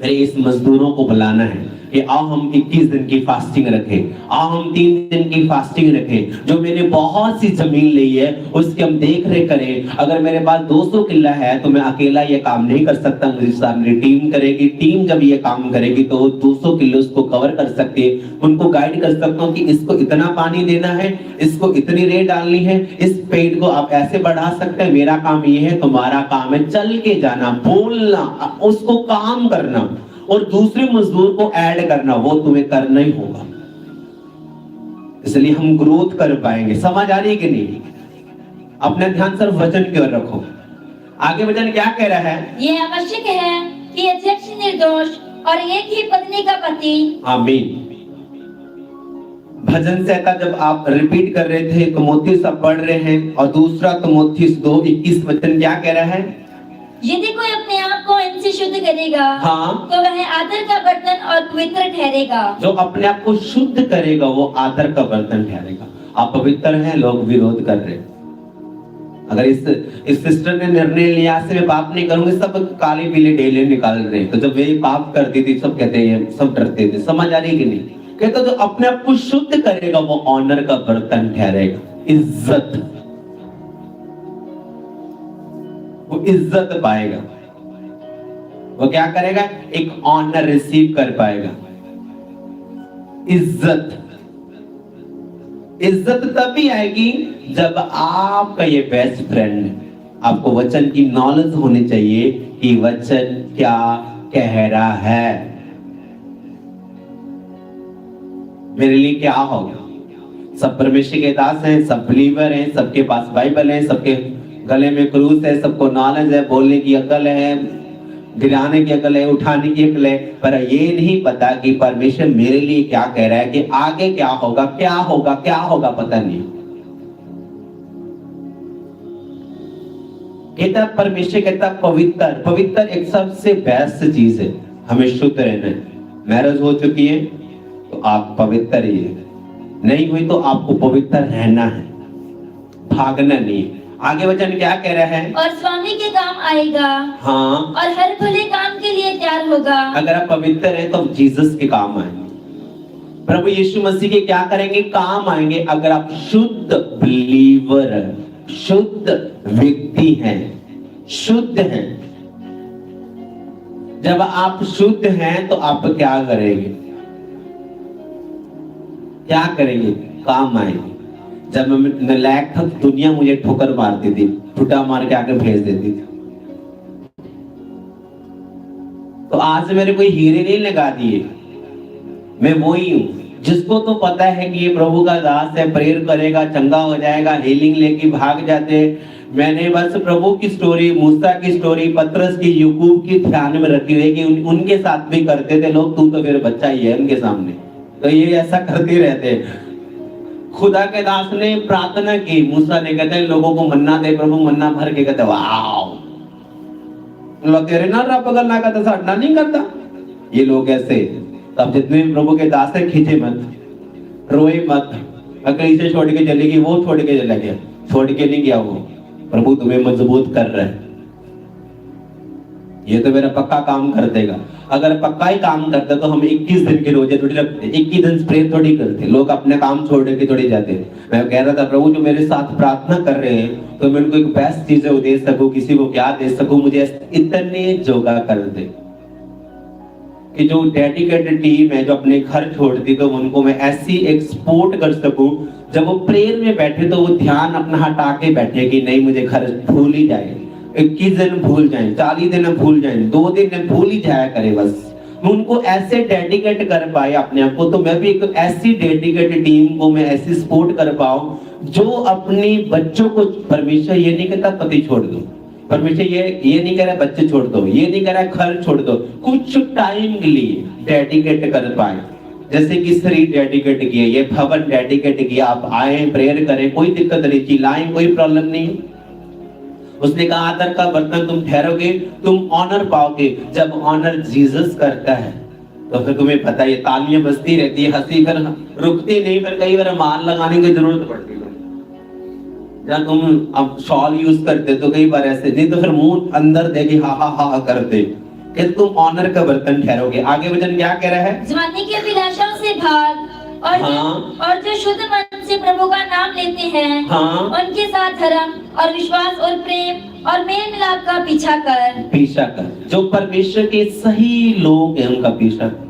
[SPEAKER 2] मेरे इस मजदूरों को बुलाना है कि आओ हम 21 दिन की फास्टिंग रखें, आओ हम 3 दिन की फास्टिंग रखें। जो मैंने बहुत सी जमीन ली है उसकी हम देख रेख करें। अगर मेरे पास 200 किला है तो मैं अकेला ये काम नहीं कर सकता, मुझे सामने टीम करेगी। टीम जब ये काम करेगी तो 200 किलो उसको कवर कर सकती है। उनको गाइड कर सकता हूँ कि इसको इतना पानी देना है, इसको इतनी रेत डालनी है, इस पेड़ को आप ऐसे बढ़ा सकते हैं। मेरा काम ये है, तुम्हारा काम है चल के जाना, बोलना, उसको काम करना और दूसरे मजदूर को ऐड करना, वो तुम्हें करना ही होगा। इसलिए हम ग्रोथ कर पाएंगे। समझ आ रही है कि नहीं? अपना ध्यान सिर्फ वचन की ओर रखो। आगे वचन क्या कह रहा है?
[SPEAKER 1] यह आवश्यक है कि अध्यक्ष निर्दोष और एक ही पत्नी का पति। आमीन।
[SPEAKER 2] भजन संहिता जब आप रिपीट कर रहे थे, तीमुथियुस आप पढ़ रहे हैं, और दूसरा तीमुथियुस 2:21 वचन क्या कह रहा है?
[SPEAKER 1] यदि कोई अपने आप को इनसे शुद्ध करेगा,
[SPEAKER 2] हाँ,
[SPEAKER 1] तो वह आदर का बर्तन और पवित्र ठहरेगा।
[SPEAKER 2] जो अपने आप को शुद्ध करेगा वो आदर का बर्तन ठहरेगा। आप पवित्र हैं, लोग विरोध कर रहे हैं। अगर इस सिस्टर ने निर्णय लिया से मैं पाप नहीं करूंगी, सब काले पीले डेले निकाल रहे हैं, तो जब वे पाप करती थी सब कहते हैं, सब डरते थे। समझ आ रही कि नहीं? कहते जो अपने आप को शुद्ध करेगा वो ऑनर का बर्तन ठहरेगा, इज्जत, वो इज्जत पाएगा। वो क्या करेगा? एक ऑनर रिसीव कर पाएगा। इज्जत तभी आएगी जब आपका ये बेस्ट फ्रेंड, आपको वचन की नॉलेज होनी चाहिए कि वचन क्या कह रहा है, मेरे लिए क्या होगा। सब परमेश्वर के दास हैं, सब बिलीवर हैं, सबके पास बाइबल है, सबके गले में क्रूस है, सबको नॉलेज है, बोलने की अकल है, गिराने की अकल है, उठाने की अकल है, पर ये नहीं पता कि परमेश्वर मेरे लिए क्या कह रहा है, कि आगे क्या होगा, क्या होगा, क्या होगा, पता नहीं। कहता परमेश्वर कहता पवित्र एक सबसे बेस्ट चीज है। हमें शुद्ध रहना है। मैरिज हो चुकी है तो आप पवित्र ही है, नहीं हुई तो आपको पवित्र रहना है। भागना नहीं। आगे वचन क्या कह रहा है?
[SPEAKER 1] और स्वामी के काम आएगा
[SPEAKER 2] हाँ,
[SPEAKER 1] और हर भले काम के लिए तैयार होगा।
[SPEAKER 2] अगर आप पवित्र हैं तो जीसस के काम आएंगे, प्रभु यीशु मसीह के क्या करेंगे? काम आएंगे। अगर आप शुद्ध बिलीवर, शुद्ध व्यक्ति हैं, शुद्ध हैं, जब आप शुद्ध हैं तो आप क्या करेंगे? क्या करेंगे? काम आएंगे। जब मैं नलायक था दुनिया मुझे ठोकर मारती थी, ठुटा मार के आके भेज देती थी। तो आज मेरे कोई हीरे नहीं लगा दिए, मैं वही हूं जिसको तो पता है कि ये प्रभु का दास है, प्रेयर करेगा चंगा हो जाएगा, हीलिंग लेके भाग जाते। मैंने बस प्रभु की स्टोरी, मूसा की स्टोरी, पतरस की, याकूब की ध्यान में रखी हुई कि उनके साथ भी करते थे लोग। तू तो फिर बच्चा ही है उनके सामने, तो ये ऐसा करते रहते। खुदा के दास ने प्रार्थना की, मूसा ने कहते हैं लोगों को मन्ना दे प्रभु, मन्ना भर के कहते वाओ, लोग तेरे ना रब गल ना करता, साडना नहीं करता ये लोग ऐसे। तब जितने भी प्रभु के दास है, खींचे मत, रोए मत। अगर इसे छोड़ के चलेगी, वो छोड़ के चला गया, छोड़ के नहीं गया वो, प्रभु तुम्हें मजबूत कर रहा है, ये तो मेरा पक्का काम कर देगा। अगर पक्का ही काम करता तो हम 21 दिन के रोजे थोड़ी रखते, 21 दिन स्प्रे थोड़ी करते, लोग अपने काम छोड़ के थोड़ी जाते। मैं कह रहा था प्रभु जो मेरे साथ प्रार्थना कर रहे हैं तो मैं उनको एक बेस्ट चीजें दे सकूं, किसी को क्या दे सकूं, मुझे इतने जोगा कर दे कि जो डेडिकेटेड टीम है जो अपने घर छोड़ती, तो उनको मैं ऐसी एक्सपोर्ट कर सकूं, जब वो प्रेयर में बैठे तो वो ध्यान अपना हटा के बैठे कि नहीं मुझे घर भूल ही जाए, 21 दिन भूल जाए, 40 दिन भूल जाए, 2 दिन भूल ही जाया करे बस। मैं उनको ऐसे डेडिकेट कर पाए अपने आप को, तो मैं भी एक ऐसी डेडिकेटेड टीम को मैं ऐसी सपोर्ट कर पाऊं जो अपने बच्चों को, परमेश्वर ये नहीं कहता पति छोड़ दो, परमेश्वर ये नहीं कह रहा बच्चे छोड़ दो, ये नहीं कह रहा घर छोड़ दो, कुछ टाइम के लिए डेडिकेट कर पाए। जैसे कि शरीर डेडिकेट किए, ये भवन डेडिकेट किया, आप आए प्रेयर करें, कोई दिक्कत नहीं, चिल्लाएं कोई प्रॉब्लम नहीं। उसने कहा आदर का बर्तन तुम ठहरोगे, तुम ऑनर पाओगे। जब ऑनर जीसस करता है तो फिर तुम्हें पता है तालियां बजती रहती है, हंसी फिर रुकती नहीं, फिर कई बार माल लगाने की जरूरत पड़ती है। जब तुम अब शॉल यूज करते तो कई बार ऐसे, नहीं तो फिर मुंह अंदर देके हा हा हा करते कि तुम ऑनर का बर्तन ठहरोगे। आगे वचन क्या कह रहा है?
[SPEAKER 1] जवानी की अभिलाषाओं से भाग और जो शुद्ध मन से प्रभु का नाम लेते हैं, उनके साथ धर्म और विश्वास और प्रेम और मेल मिलाप का पीछा कर। जो परमेश्वर के सही लोग हैं उनका पीछा कर।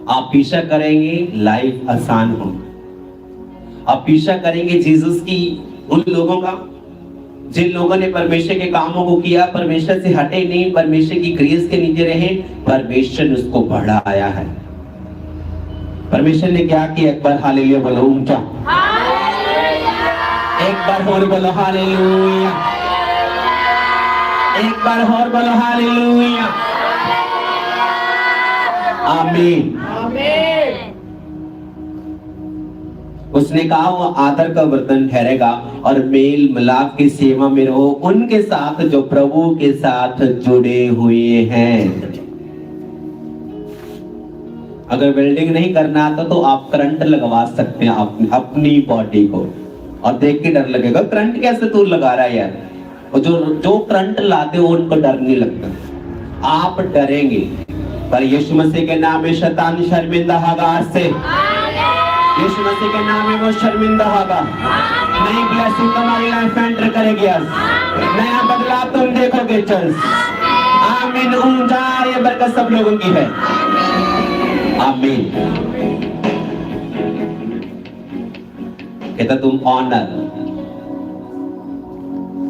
[SPEAKER 1] आप पीछा करेंगे लाइफ आसान होगी। आप पीछा करेंगे जीसस की, उन लोगों का जिन लोगों ने परमेश्वर के कामों को किया, परमेश्वर से हटे नहीं, परमेश्वर की ग्रेस के नीचे रहे, परमेश्वर ने उसको बढ़ाया है। परमेश्वर ने क्या किया? एक बार हालेलुया बोलो ऊंचा, एक बार और बोलो हालेलुया, एक बार और बोलो हालेलुया, आमीन। उसने कहा वो आदर का बर्तन ठहरेगा और मेल मिलाप की सेवा में रहो उनके साथ जो प्रभु के साथ जुड़े हुए हैं। अगर वेल्डिंग नहीं करना आता तो आप करंट लगवा सकते हैं अपनी बॉडी को, और देख के डर लगेगा करंट कैसे तू लगा रहा है यार। और जो करंट लाते हो उनको डर नहीं लगता, आप डरेंगे। पर यीशु मसीह के नाम में शैतान शर्मिंदा होगा आज से, यीशु मसीह के नाम में वो शर्मिंदा होगा। नई ब्लेसिंग तुम्हारी लाइफ में एंटर करेगी, आज नया बदलाव तुम देखोगे। चल आमीन, ऊंचा ये बरकत सब लोगों की है, आमीन। कहता तुम ऑनर,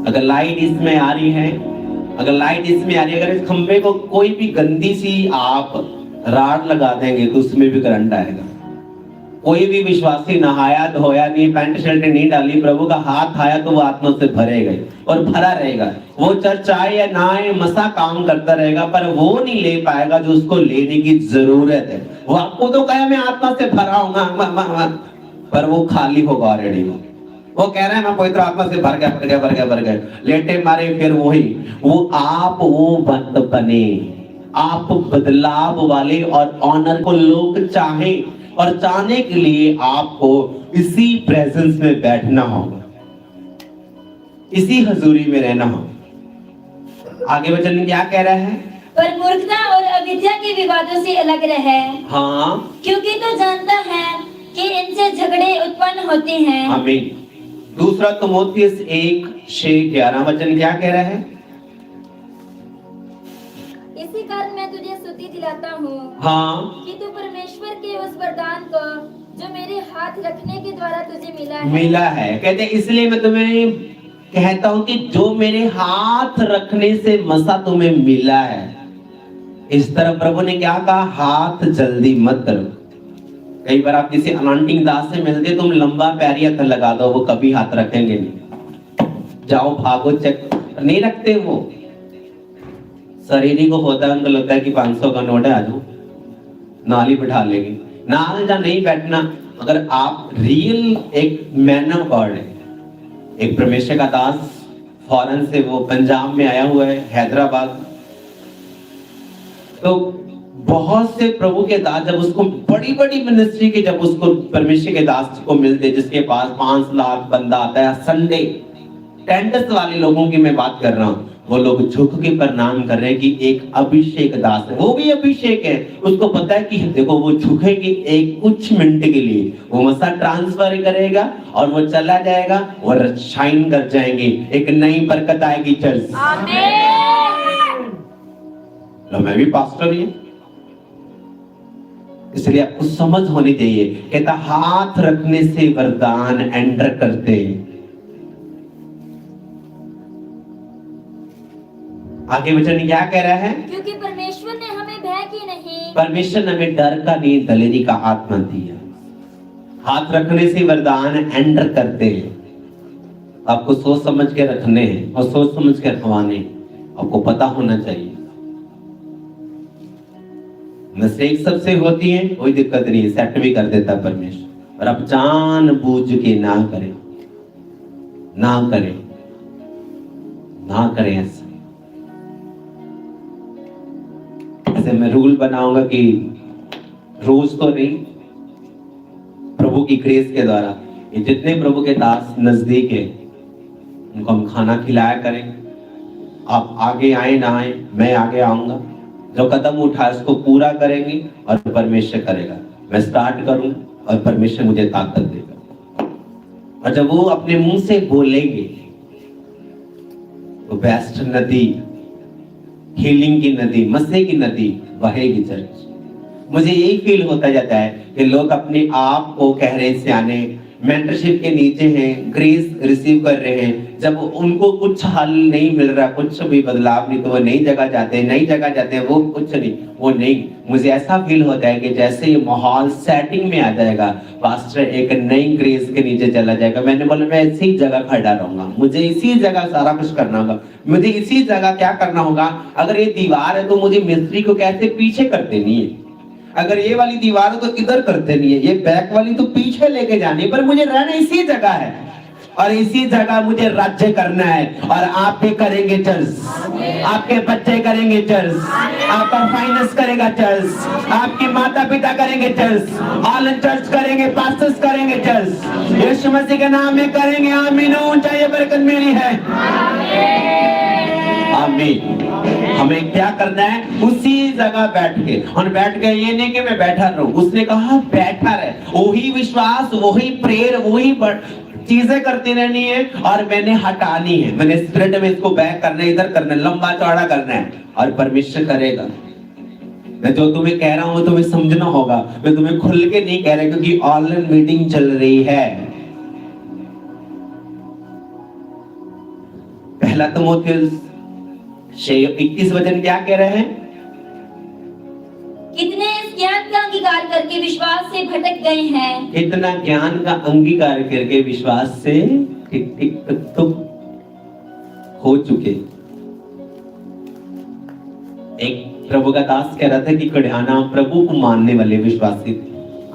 [SPEAKER 1] अगर लाइट इसमें आ रही है, अगर लाइट इसमें आ रही है, अगर इस खंबे को कोई भी गंदी सी आप राड लगा देंगे तो उसमें भी करंट आएगा। कोई भी विश्वासी नहाया धोया नहीं, पैंट शर्ट नहीं डाली, प्रभु का हाथ आया तो वो आत्मा से भरेगा और भरा रहेगा। वो चर्च आए या ना आए, मसा काम करता रहेगा, पर वो नहीं ले पाएगा जो उसको लेने की जरूरत है। वो आपको तो कहे मैं आत्मा से भरा हूँ, पर वो खाली होगा ऑलरेडी। वो कह रहा है मैं पवित्र आत्मा से भर गया, लेटे मारे फिर वही। वो आप वो बंद बने, आप बदलाव वाले और ऑनर को लोग चाहे
[SPEAKER 2] और चाहने के लिए आपको इसी प्रेजेंस में बैठना होगा, इसी हजूरी में रहना होगा। आगे वचन क्या कह रहा है?
[SPEAKER 1] पर मूर्खता और अविद्या के विवादों से अलग रहे।
[SPEAKER 2] हाँ,
[SPEAKER 1] क्योंकि तो जानता है कि इनसे झगड़े उत्पन्न होते हैं।
[SPEAKER 2] आमीन। दूसरा तीमुथियुस 1:6-11 वचन क्या कह रहा है?
[SPEAKER 1] इसी कारण मैं तुझे स्तुति दिलाता हूँ
[SPEAKER 2] हाँ,
[SPEAKER 1] कि तू परमेश्वर के उस वरदान को जो मेरे हाथ रखने के द्वारा तुझे मिला है।
[SPEAKER 2] कहते इसलिए मैं तुम्हें कहता हूँ कि जो मेरे हाथ रखने से मसा तुम्हें मिला है, इस तरह प्रभु ने क्या कहा? हाथ जल्दी मत करो। कई बार आप किसी अनॉइंटिंग दास से मिलते, तुम लंबा पैरी हाथ लगा दो, वो कभी हाथ रखेंगे नहीं। जाओ भागो, चेक नहीं रखते वो। शरीरी को होता है, उनको लगता है कि 500 का नोट है, आ जाओ, नाली बिठा लेंगे। नाल जा नहीं बैठना। अगर आप रियल एक मैन ऑफ गॉड है, एक परमेश्वर का दास, फॉरेन से वो पंजाब में आया हुआ है, हैदराबाद, तो बहुत से प्रभु के दास जब उसको बड़ी बड़ी मिनिस्ट्री के जब उसको परमेश्वर के दास को मिलते, जिसके पास 5 लाख बंदा आता है संडे, टेंटस वाले लोगों की मैं बात कर रहा हूँ, वो लोग झुक के प्रणाम कर रहे हैं कि एक अभिषेक दास है, वो भी अभिषेक है। उसको पता है कि देखो वो झुकेगी एक कुछ मिनट के लिए, वो मसा ट्रांसफर करेगा और वो चला जाएगा और शाइन कर जाएंगे, एक नई बरकत आएगी चर्च।
[SPEAKER 1] आमीन।
[SPEAKER 2] लो, मैं भी पास्टर ही, इसलिए आपको समझ होनी चाहिए। कहता हाथ रखने से वरदान एंटर करते हैं। आगे वचन क्या कह रहा है?
[SPEAKER 1] क्योंकि परमेश्वर ने हमें भय की नहीं,
[SPEAKER 2] परमेश्वर ने हमें डर का नहीं दलेरी का आत्मा दिया। हाथ रखने से वरदान एंटर करते हैं। आपको सोच समझ के रखने हैं और सोच समझ के रखवाने, आपको पता होना चाहिए। मिस्टेक सबसे होती है, कोई दिक्कत नहीं, सेट भी कर देता परमेश्वर, और आप जान बूझ के ना करें, ना करें, ना करें ऐसा। ऐसे मैं रूल बनाऊंगा कि रोज तो नहीं, प्रभु की ग्रेस के द्वारा ये जितने प्रभु के दास नजदीक है उनको हम खाना खिलाया करें। आप आगे आए ना आए, मैं आगे आऊंगा, जो कदम उठा उसको पूरा करेंगे और परमेश्वर करेगा। मैं स्टार्ट करूं और परमेश्वर मुझे ताकत देगा। और जब वो अपने मुंह से बोलेंगे तो बेस्ट नदी, हीलिंग की नदी, मसीह की नदी बहेगी चर्च। मुझे यही फील होता जाता है कि लोग अपने आप को कह रहे सियाने, मेंटरशिप के नीचे हैं, ग्रेस रिसीव कर रहे हैं, जब उनको कुछ हल नहीं मिल रहा, कुछ भी बदलाव नहीं, तो वो नई जगह जाते हैं, नई जगह जाते हैं, वो कुछ नहीं, वो नहीं। मुझे ऐसा फील होता है कि जैसे ये माहौल सेटिंग में आ जाएगा, पास्टर एक नई ग्रेस के नीचे चला जाएगा। मैंने बोला मैं इसी जगह खड़ा रहूंगा, मुझे इसी जगह सारा कुछ करना होगा, मुझे इसी जगह क्या करना होगा। अगर ये दीवार है तो मुझे मिस्त्री को कैसे पीछे कर देनी है, अगर ये वाली दीवार है तो इधर करते नहीं है, ये बैक वाली तो पीछे लेके जानी है, पर मुझे रहना इसी जगह है और इसी जगह मुझे राज्य करना है। और आप भी करेंगे चर्च, आपके बच्चे करेंगे चर्च, आपका फाइनेंस करेगा चर्च, आपके माता पिता करेंगे चर्च, ऑल चर्च करेंगे, पास्टर्स करेंगे चर्च, यीशु मसीह के नाम में करेंगे। आमीन। ऊंचाई बरकत मेरी है। आमीन। हमें क्या करना है? उसी जगह बैठ के, और बैठ के ये नहीं कि मैं बैठा रहूं, उसने कहा बैठा रहे, वही विश्वास, वही प्रेयर, वही चीजें करती रहनी है और मैंने हटानी है, मैंने स्पिरिट में इसको बैक करना है, इधर करना है, लंबा चौड़ा करना है और परमेश्वर करेगा। मैं जो तुम्हें कह रहा हूं तुम्हें समझना होगा, मैं तुम्हें खुल के नहीं कह रहा क्योंकि ऑनलाइन मीटिंग चल रही है। पहला तीमुथियुस 6:21 वचन क्या कह रहे हैं?
[SPEAKER 1] कितने इस ज्ञान का अंगीकार करके विश्वास से भटक गए हैं।
[SPEAKER 2] कितना ज्ञान का अंगीकार करके विश्वास से टिक टिक टक टक हो चुके। एक प्रभु का दास कह रहा था कि कड़ियाना प्रभु को मानने वाले विश्वासी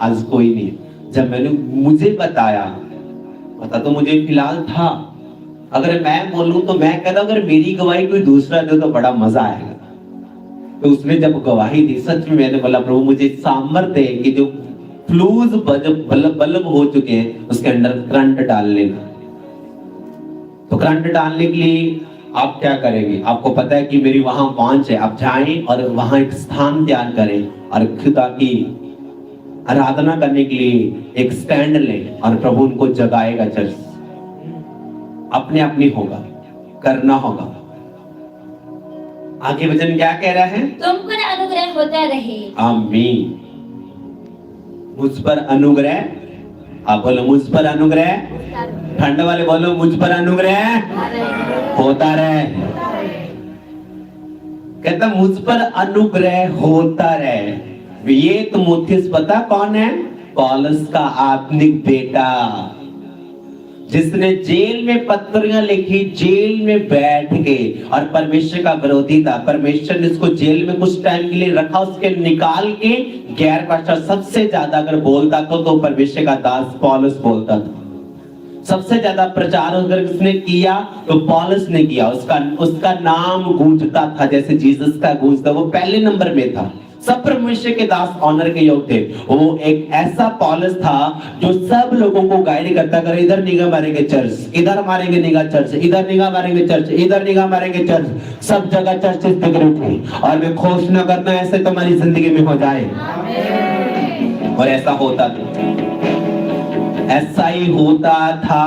[SPEAKER 2] आज कोई नहीं। जब मैंने मुझे बताया, पता तो मुझे फिलहाल था, अगर मैं बोलूं तो मैं कहता अगर मेरी गवाही कोई दूसरा दे तो बड़ा मजा आएगा। तो उसने जब गवाही दी, सच में मैंने बोला प्रभु मुझे सामर्थ्य है कि जो फ्लूज बल्ब हो चुके हैं, उसके अंदर करंट डालने का। तो करंट डालने के लिए आप क्या करेंगे? आपको पता है कि मेरी वहां पहुंच है, आप जाएं और वहां एक स्थान तैयार करें और खुदा की आराधना करने के लिए एक स्टैंड लें और प्रभु उनको जगाएगा। चर्च अपने आप नहीं होगा, करना होगा। आगे वचन क्या कह रहा है?
[SPEAKER 1] तुम पर अनुग्रह होता रहे।
[SPEAKER 2] आमीन। मुझ पर अनुग्रह, आप बोलो मुझ पर अनुग्रह। ठंड वाले बोलो मुझ पर अनुग्रह होता रहे। कहता मुझ पर अनुग्रह होता रहे। ये तीमुथियुस पता कौन है? पौलुस का आत्मिक बेटा, जिसने जेल में पत्रियां लिखी, जेल में बैठ के, और परमेश्वर का विरोधी था। परमेश्वर ने इसको जेल में कुछ टाइम के लिए रखा, उसके निकाल के गैर भाषा सबसे ज्यादा अगर बोलता तो परमेश्वर का दास पौलुस बोलता था। सबसे ज्यादा प्रचार अगर किसने किया तो पौलुस ने किया। उसका नाम गूंजता था जैसे जीसस का गूंजता, वो पहले नंबर में था। सब परमेश्वर के दास ऑनर के योग थे। वो एक ऐसा पौलुस था जो सब लोगों को गाइड करता कर, इधर निगाह मारेंगे चर्च, इधर मारेंगे निगाह चर्च, इधर निगाह मारेंगे चर्च, इधर निगाह मारेंगे चर्च, सब जगह चर्चेस दिख रही थी। और मैं घोषणा करता हूं ऐसे तुम्हारी जिंदगी में हो जाए। और ऐसा होता था, ऐसा ही होता था।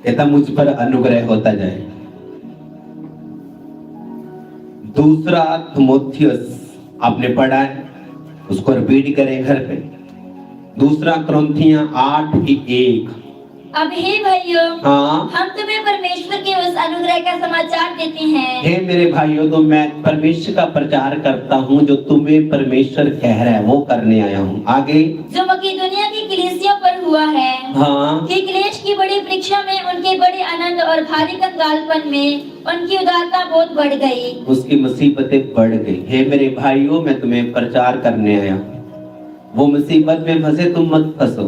[SPEAKER 2] कहता मुझ पर अनुग्रह होता जाए। दूसरा तीमुथियुस आपने पढ़ा है, उसको रिपीट करें घर पे। दूसरा कुरिन्थियों 8:1।
[SPEAKER 1] अब हे भाइयों,
[SPEAKER 2] हाँ,
[SPEAKER 1] हम तुम्हें परमेश्वर के उस अनुग्रह का समाचार देते हैं।
[SPEAKER 2] हे मेरे भाइयों, तो मैं परमेश्वर का प्रचार करता हूँ जो तुम्हें परमेश्वर कह रहा है वो करने आया हूँ। आगे
[SPEAKER 1] जो मकीदुनिया की कलीसिया पर हुआ है,
[SPEAKER 2] हाँ,
[SPEAKER 1] कि क्लेश की बड़ी परीक्षा में उनके बड़े आनंद और भारी कंगालपन में उनकी उदारता बहुत बढ़ गई,
[SPEAKER 2] उसकी मुसीबतें बढ़ गई। हे मेरे भाइयों, मैं तुम्हें प्रचार करने आया। वो मुसीबत में फंसे तुम मत फंसो।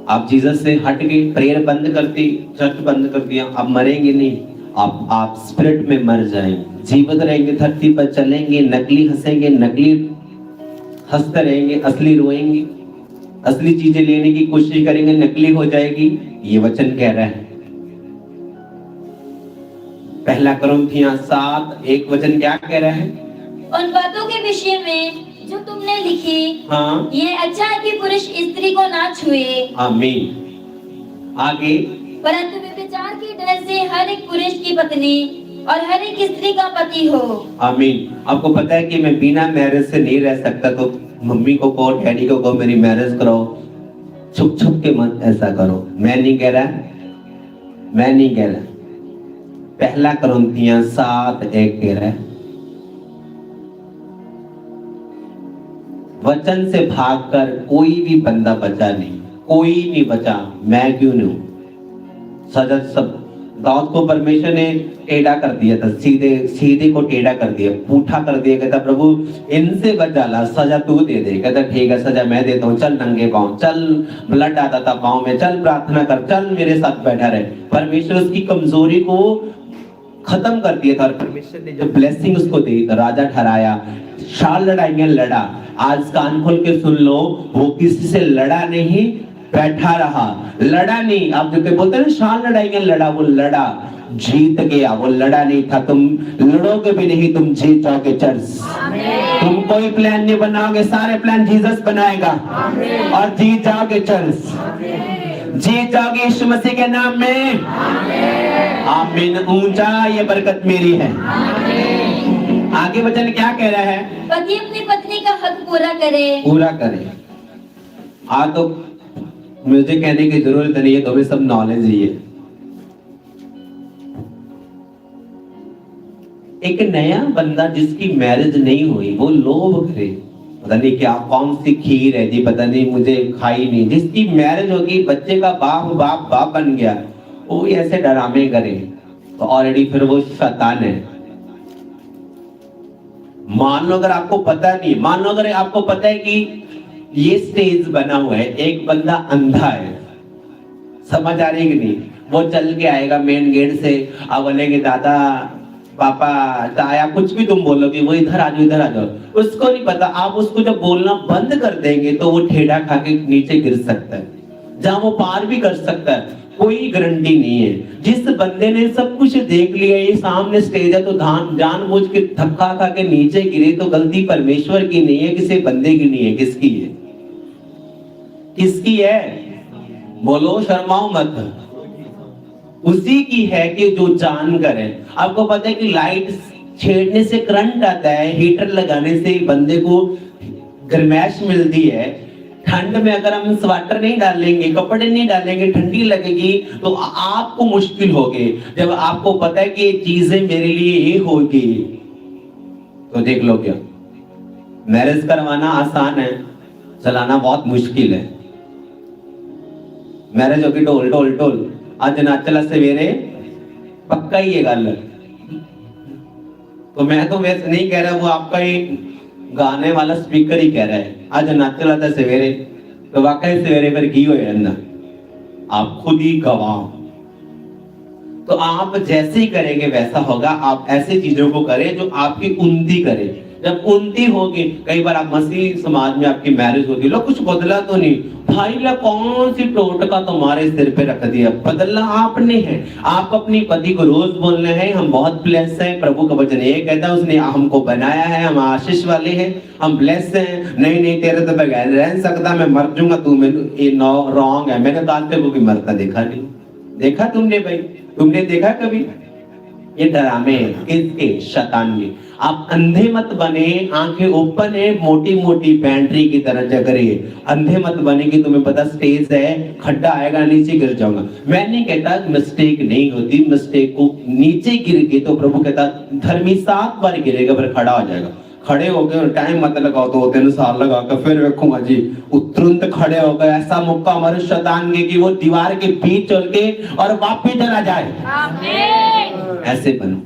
[SPEAKER 2] आप जीसस से हट गए, प्रेयर बंद कर दी, चर्च बंद कर दिया, आप मरेंगे नहीं। आप स्पिरिट में मर जाएंगे, जीवित रहेंगे, धरती पर चलेंगे, नकली हंसेंगे, नकली हंसते रहेंगे, असली रोएंगे, असली चीजें लेने की कोशिश करेंगे, नकली हो जाएगी। ये वचन कह रहा है। पहला कुरिन्थियों 7:1 वचन क्या कह रहा है?
[SPEAKER 1] उन बातों के विषय में जो तुमने लिखी,
[SPEAKER 2] हाँ,
[SPEAKER 1] ये अच्छा है कि पुरुष स्त्री को ना छुए।
[SPEAKER 2] आमीन। आगे
[SPEAKER 1] परंतु व्यभिचार के डर से हर एक पुरुष की पत्नी और हर एक स्त्री का पति हो।
[SPEAKER 2] आमीन। आपको पता है कि मैं बिना मैरिज से नहीं रह सकता, तो मम्मी को कहो, डैडी को कहो मेरी मैरिज कराओ। छुप छुप के मत ऐसा करो। मैं नहीं कह रहा। पहला कुरिन्थियों 7:1 कह रहा है, वचन से भागकर कोई भी बंदा बचा नहीं, कोई नहीं बचा। मैं क्यों नहीं हूं? सजा सब दाऊद को परमेश्वर ने टेढ़ा कर दिया था, सीधे को टेढ़ा कर दिया, पूठा कर दिया। कहता प्रभु इनसे बचा ला, सजा तू दे दे। कहता ठीक है, सजा मैं देता हूँ, चल नंगे पाँव चल, ब्लड आता था पाँव में, चल प्रार्थना कर, चल मेरे साथ बैठा रहे। परमेश्वर उसकी कमजोरी को खत्म कर दिया था और परमेश्वर ने जो ब्लेसिंग उसको दी, राजा ठहराया। 4 लड़ाइयां लड़ा। आज कान खोल के सुन लो, वो किसी से लड़ा नहीं, बैठा रहा, लड़ा नहीं। आप जो बोलते हैं ना 4 लड़ाइयां लड़ा, वो लड़ा, जीत गया। वो लड़ा नहीं था। तुम लड़ोगे भी नहीं, तुम जीत जाओगे चर्च। तुम कोई प्लान नहीं बनाओगे, सारे प्लान जीसस बनाएगा और जीत जाओगे चर्च। जीत जाओगे यीशु मसीह के नाम में। आमीन। ऊंचा ये बरकत मेरी है। आगे वचन क्या कह रहा है?
[SPEAKER 1] पति अपनी पत्नी का हक पूरा करे।
[SPEAKER 2] तो मुझे कहने की जरूरत नहीं है, तुम्हें सब नॉलेज ही है। एक नया बंदा जिसकी मैरिज नहीं हुई, वो लोभ करे, पता नहीं क्या कौन सी खीर है जी, पता नहीं मुझे खाई नहीं। जिसकी मैरिज होगी, बच्चे का बाप बन गया, वो ऐसे डरामे करे तो ऑलरेडी फिर वो शैतान है। मान लो अगर आपको पता नहीं, मान लो अगर आपको पता है कि ये स्टेज बना हुआ है, एक बंदा अंधा है, समझ आ रही है कि नहीं? वो चल के आएगा मेन गेट से, अब बोलेंगे दादा पापा ताया कुछ भी तुम बोलोगे वो इधर आ जाओ इधर आ जाओ, उसको नहीं पता आप उसको जब बोलना बंद कर देंगे तो वो ठेढ़ा खा के नीचे गिर सकता है, जहां वो पार भी कर सकता है, कोई गारंटी नहीं है। जिस बंदे ने सब कुछ देख लिया, ये सामने स्टेज है तो जानबूझ के धक्का खा के नीचे गिरे तो गलती परमेश्वर की नहीं है, किसी बंदे की नहीं है, किसकी है? किसकी है? बोलो, शर्माओ मत। उसी की है कि जो जानकर है। आपको पता है कि लाइट छेड़ने से करंट आता है, हीटर लगाने से बंदे को गर्माइश मिलती है। ठंड में अगर हम स्वेटर नहीं डालेंगे, कपड़े नहीं डालेंगे, ठंडी लगेगी तो आपको मुश्किल होगी। जब आपको पता है कि ये चीजें मेरे लिए ये होगी तो देख लो, क्या मैरिज करवाना आसान है, चलाना बहुत मुश्किल है। मैरिज होगी ढोल ढोल ढोल, आज ना चला सवेरे, पक्का ही ये गल। तो मैं तो वैसे नहीं कह रहा, वो आपका ही गाने वाला स्पीकर ही कह रहा है आज ना चला था सवेरे, तो वाकई सवेरे फिर की होए ना, आप खुद ही गवाह। तो आप जैसे ही करेंगे वैसा होगा। आप ऐसे चीजों को करें जो आपकी उन्नति करे। जब उन्नति होगी, कई बार आप मसीह समाज में आपकी मैरिज होगी, लो कुछ बदला तो नहीं भाई, ला कौन सी टोटका तुम्हारे सिर पे रख दिया, बदलना आपने है। आप अपनी पति को रोज बोलना है हम बहुत ब्लेस हैं, प्रभु का वचन ये कहता है उसने हमको बनाया है, हम आशीष वाले हैं, हम ब्लेस हैं। नहीं नहीं तेरे तो बगैर रह सकता, मैं मर जाऊंगा, तू ये रॉन्ग है। मैंने तो आज तक कोई मरता देखा नहीं। देखा तुमने भाई? तुमने देखा कभी? ये डरामे किसके? शैतान के। आप अंधे मत बने, आंखें ओपन है, मोटी मोटी पैंट्री की तरह जग रही है। अंधे मत बने कि तुम्हें पता स्टेज है, खड्डा आएगा, नीचे गिर जाऊंगा। मैं नहीं कहता मिस्टेक नहीं होती, मिस्टेक को नीचे गिर गई तो प्रभु कहता धर्मी 7 बार गिरेगा फिर खड़ा हो जाएगा। खड़े हो गए, टाइम मत लगाओ, 2-3 साल लगा कर फिर रखूंगा जी, तुरंत खड़े हो गए। ऐसा मौका हमारे शैतान के कि वो दीवार के बीच चल के और वापिस चला जाए। आमीन। ऐसे बनो,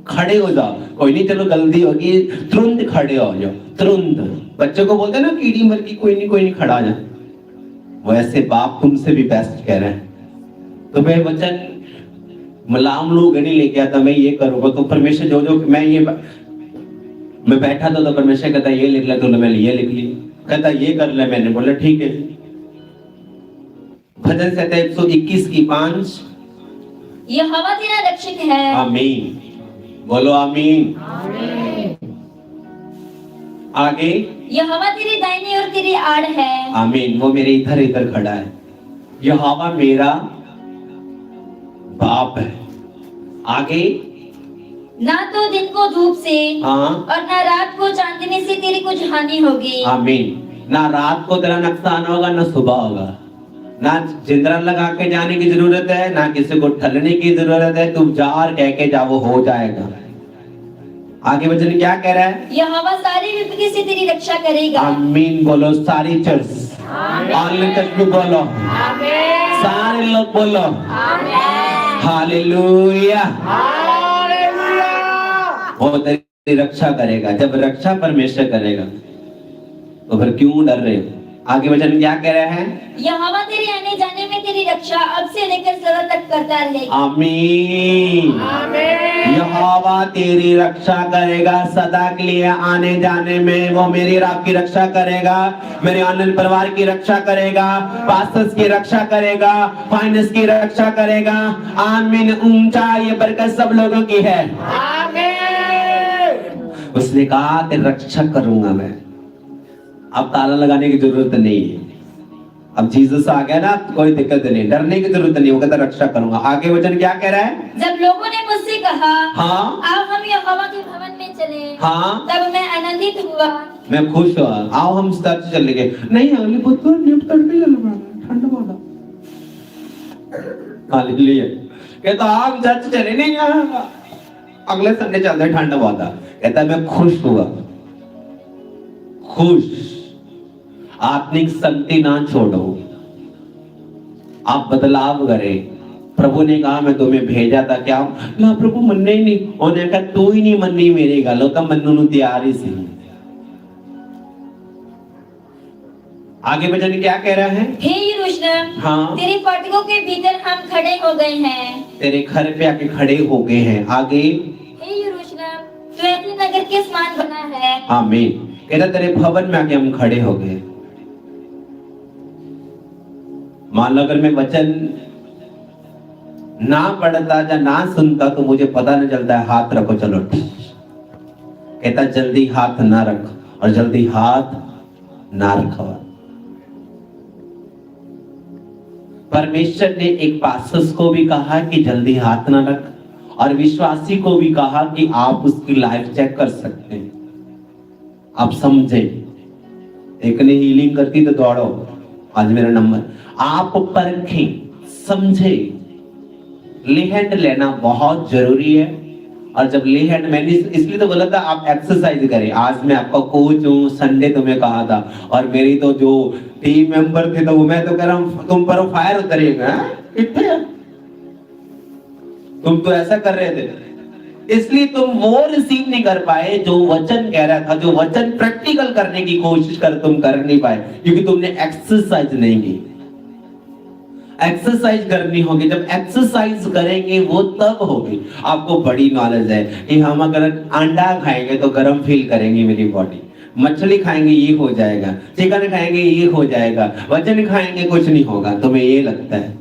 [SPEAKER 2] खड़े हो जाओ। कोई नहीं, चलो गलती होगी, तुरंत खड़े हो जाओ, तुरंत। बच्चों को बोलते ना कीड़ी मर की, कोई नहीं खड़ा हो जाए। वैसे बाप तुमसे भी बेस्ट कह रहे हैं। तो मैं वचन मलाम लोग नहीं लेके आता, मैं ये करूंगा तो परमेश्वर जो मैं बैठा था तो परमेश्वर कहता ये लिख ले, तो मैंने ये लिख ली, कहता ये कर ले, मैंने बोला ठीक है। भजन संहिता 121 की 5,
[SPEAKER 1] यहोवा तेरा रक्षक है।
[SPEAKER 2] आमीन, बोलो आमीन। आगे,
[SPEAKER 1] यहोवा तेरी दाहिनी और तेरी आड़ है।
[SPEAKER 2] आमीन, वो मेरे इधर इधर खड़ा है। यहोवा मेरा बाप है। आगे,
[SPEAKER 1] ना तो दिन को धूप से
[SPEAKER 2] हाँ,
[SPEAKER 1] और ना रात को चांदनी से तेरी कुछ हानि होगी।
[SPEAKER 2] आमीन। ना रात को तेरा नुकसान होगा, ना सुबह होगा। ना जिंदरा लगा के जाने की जरूरत है, ना किसी को ठलने की जरूरत है। तुम जार कह के जाओ, हो जाएगा। आगे वचन क्या कह रहा है?
[SPEAKER 1] यहोवा सारी विपत्ति से तेरी रक्षा करेगा।
[SPEAKER 2] आमीन, बोलो सारी चर्च, ऑनलाइन चर्च भी बोलो, सारे लोग बोलो हालेलुया। वो तेरी रक्षा करेगा। जब रक्षा परमेश्वर करेगा तो फिर क्यों डर रहे हो? आगे वचन क्या कह रहा है?
[SPEAKER 1] यहोवा तेरे आने जाने में तेरी रक्षा अब से लेकर सदा तक करता रहेगा।
[SPEAKER 2] आमीन, आमीन। यहोवा तेरी रक्षा करेगा सदा के लिए, आने जाने में वो मेरी और आपकी रक्षा करेगा, मेरे आनंद परिवार की रक्षा करेगा, पास्टर्स की रक्षा करेगा, फाइनेंस की रक्षा करेगा। आमीन। ऊंचा ये बरकत सब लोगों की है। आमीन। उसने कहा तेरी रक्षा करूंगा मैं। अब ताला लगाने की जरूरत नहीं है। अब जीसस आ गया ना, कोई दिक्कत नहीं, डरने की जरूरत नहीं, वो कहता रक्षा करूंगा। आगे वचन क्या कह रहा है?
[SPEAKER 1] जब लोगों ने मुझसे कहा
[SPEAKER 2] हाँ,
[SPEAKER 1] आओ हम यहोवा के भवन में चले,
[SPEAKER 2] हाँ,
[SPEAKER 1] तब मैं आनंदित हुआ,
[SPEAKER 2] मैं खुश हुआ। आओ हम चर्च चले गए। नहीं अगली बुध को निफ्ट करके चलना, ठंड वाला। हालेलुया। कहता आप चर्च चले नहीं, अगले संडे चलते हैं, ठंड वाला। कहता मैं खुश हुआ, खुश। आत्मिक शक्ति ना छोड़ो, आप बदलाव करें। प्रभु ने कहा मैं तुम्हें भेजा था, क्या ना प्रभु मन्ने ही नहीं, उन्हें कहा तू ही नहीं मन्नी मेरी गल, तो मन्नू नु तैयार ही सी। आगे वचन क्या कह रहा है?
[SPEAKER 1] हे यरूशलेम,
[SPEAKER 2] हाँ,
[SPEAKER 1] तेरे फाटकों के भीतर हम खड़े हो गए हैं।
[SPEAKER 2] तेरे घर पे आके खड़े हो गए हैं। आगे,
[SPEAKER 1] हे के समान बना है।
[SPEAKER 2] आमीन। कहता तेरे भवन में आके हम खड़े हो गए। मान लो अगर मैं वचन ना पढ़ता या ना सुनता तो मुझे पता नहीं चलता है, हाथ रखो चलो। कहता जल्दी हाथ ना रख और जल्दी हाथ ना रखो। परमेश्वर ने एक पास्टर्स को भी कहा कि जल्दी हाथ ना रख, और विश्वासी को भी कहा कि आप उसकी लाइफ चेक कर सकते हैं। आप समझे, एक ने हीलिंग करती तो दौड़ो, आज मेरा नंबर। आप परखें, समझे। लेहैंड लेना बहुत जरूरी है। और जब लेहैंड, मैंने इसलिए तो बोला था आप एक्सरसाइज करें। आज मैं आपका कोच हूँ, संडे तुम्हें कहा था, और मेरी तो जो टीम मेंबर थे तो मैं तो कह रहा हूँ तुम पर फायर उतरेगा। तुम तो ऐसा कर रहे थे, इसलिए तुम वो रिसीव नहीं कर पाए जो वचन कह रहा था, जो वचन प्रैक्टिकल करने की कोशिश तुम कर नहीं पाए, क्योंकि तुमने एक्सरसाइज नहीं की। एक्सरसाइज करनी होगी। जब एक्सरसाइज करेंगे वो तब होगी। आपको बड़ी नॉलेज है कि हम अगर अंडा खाएंगे तो गर्म फील करेंगी मेरी बॉडी, मछली खाएंगे ये हो जाएगा, चिकन खाएंगे ये हो जाएगा, वचन खाएंगे कुछ नहीं होगा। तुम्हें ये लगता है?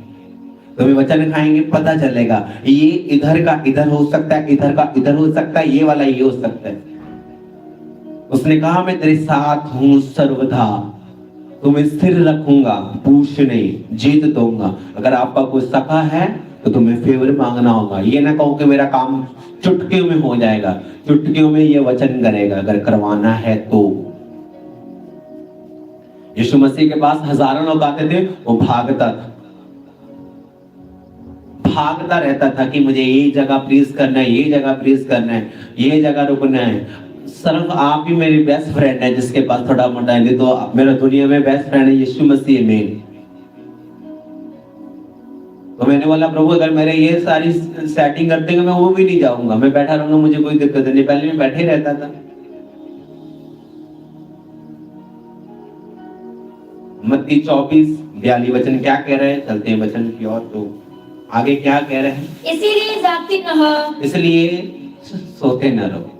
[SPEAKER 2] तुम्हें वचन खाएंगे पता चलेगा ये इधर का इधर हो सकता है, इधर का इधर हो सकता है, ये वाला ये हो सकता है। उसने कहा मैं तेरे साथ हूं सर्वदा, तुम्हें स्थिर रखूंगा, पूछ नहीं जीत दूंगा। अगर आपका कोई सखा है तो तुम्हें फेवर मांगना होगा। ये ना कहो कि मेरा काम चुटकियों में हो जाएगा, चुटकियों में ये वचन करेगा। अगर करवाना है तो यीशु मसीह के पास हजारों लोग आते थे, वो भागता था, भागता रहता था कि मुझे ये जगह प्लीज करना है, ये जगह प्लीज करना है, ये जगह रुकना है। सिर्फ आप ही मेरी बेस्ट फ्रेंड है जिसके पास थोड़ा मोटा है, तो मेरा दुनिया में बेस्ट फ्रेंड है यीशु मसीह मेन। तो मैंने बोला प्रभु अगर मेरे ये सारी सेटिंग करते हैं मैं वो भी नहीं जाऊंगा, मैं बैठा रहूंगा, मुझे कोई दिक्कत नहीं। पहले मैं बैठे रहता था। मत्ती 24:42 वचन क्या कह रहे हैं? चलते हैं वचन की ओर। तो आगे क्या कह रहे हैं?
[SPEAKER 1] इसीलिए जागते न रहो,
[SPEAKER 2] इसलिए सोते न रहो,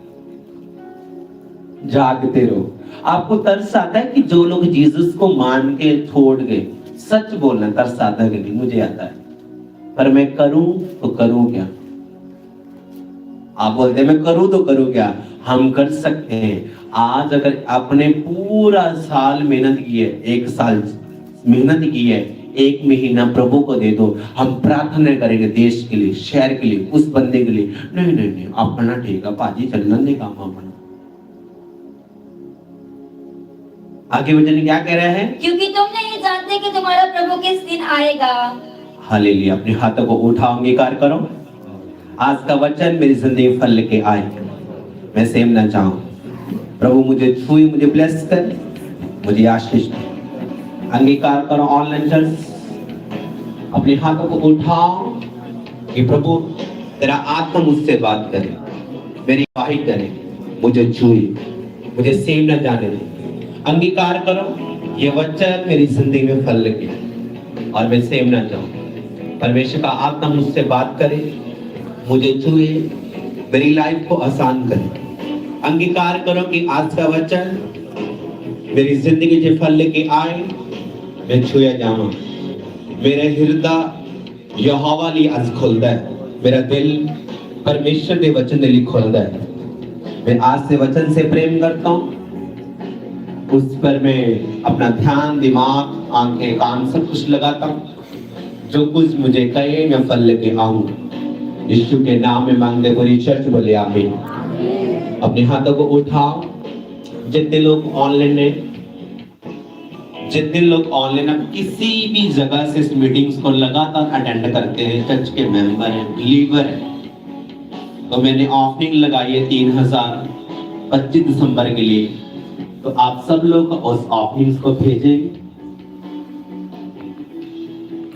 [SPEAKER 2] जागते रहो। आपको तरस आता है कि जो लोग जीसस को मान के छोड़ गए, सच बोलना तरस आता है कि नहीं? मुझे आता है, पर मैं करूं तो करूं क्या? आप बोलते हैं मैं करूं तो करूं क्या? हम कर सकते हैं। आज अगर आपने पूरा साल मेहनत की है, 1 साल मेहनत की है, 1 महीना प्रभु को दे दो। हम प्रार्थना करेंगे देश के लिए, शहर के लिए, उस बंदे के लिए। नहीं नहीं नहीं, अपना ठीक है पाजी, चलना नहीं काम अपना। आगे वचन क्या कह रहे हैं?
[SPEAKER 1] क्योंकि तुम नहीं जानते कि तुम्हारा प्रभु किस दिन आएगा।
[SPEAKER 2] हालेलुया। अपने हाथों को उठाओ, अंगीकार करो। आज का वचन मेरी जिंदगी फल लेके आए। मैं सेम ना चाहूं, प्रभु मुझे छुए, मुझे ब्लेस कर, मुझे आशीष दे। अंगीकार करो ऑनलाइन चर्च। अपने हाथों को उठाओ कि प्रभु तेरा आत्मा मुझसे बात करे, मेरी वाही करे, मुझे छुए, मुझे सेम न जाने दे। अंगीकार करो ये वचन मेरी जिंदगी में फल लगे और मैं सेम ना जाऊं। परमेश्वर का आत्मा मुझसे बात करे, मुझे छुए, मेरी लाइफ को आसान करे। अंगीकार करो कि आज का वचन मेरी जिंदगी से फल लेके आए, मैं छुया जाऊं। मेरा हृदय यहोवा लिए आज खुलता है, मेरा दिल परमेश्वर के वचन के लिए खुलता है। मैं आज से वचन से प्रेम करता हूं, उस पर मैं अपना ध्यान, दिमाग, आंखें, कान सब कुछ लगाता हूं। जो कुछ मुझे कहे मैं फल लेके आऊंगा। यीशु के नाम में मांगते पूरी चर्च बोले आमीन। अपने हाथों को उठाओ। जितने लोग ऑनलाइन है, जितने लोग ऑनलाइन अब किसी भी जगह से इस मीटिंग्स को लगातार अटेंड करते हैं, चर्च के मेंबर हैं, बिलीवर हैं, तो मैंने ऑफरिंग लगाई है 3025 दिसंबर के लिए। तो आप सब लोग उस ऑफरिंग्स को भेजेंगे,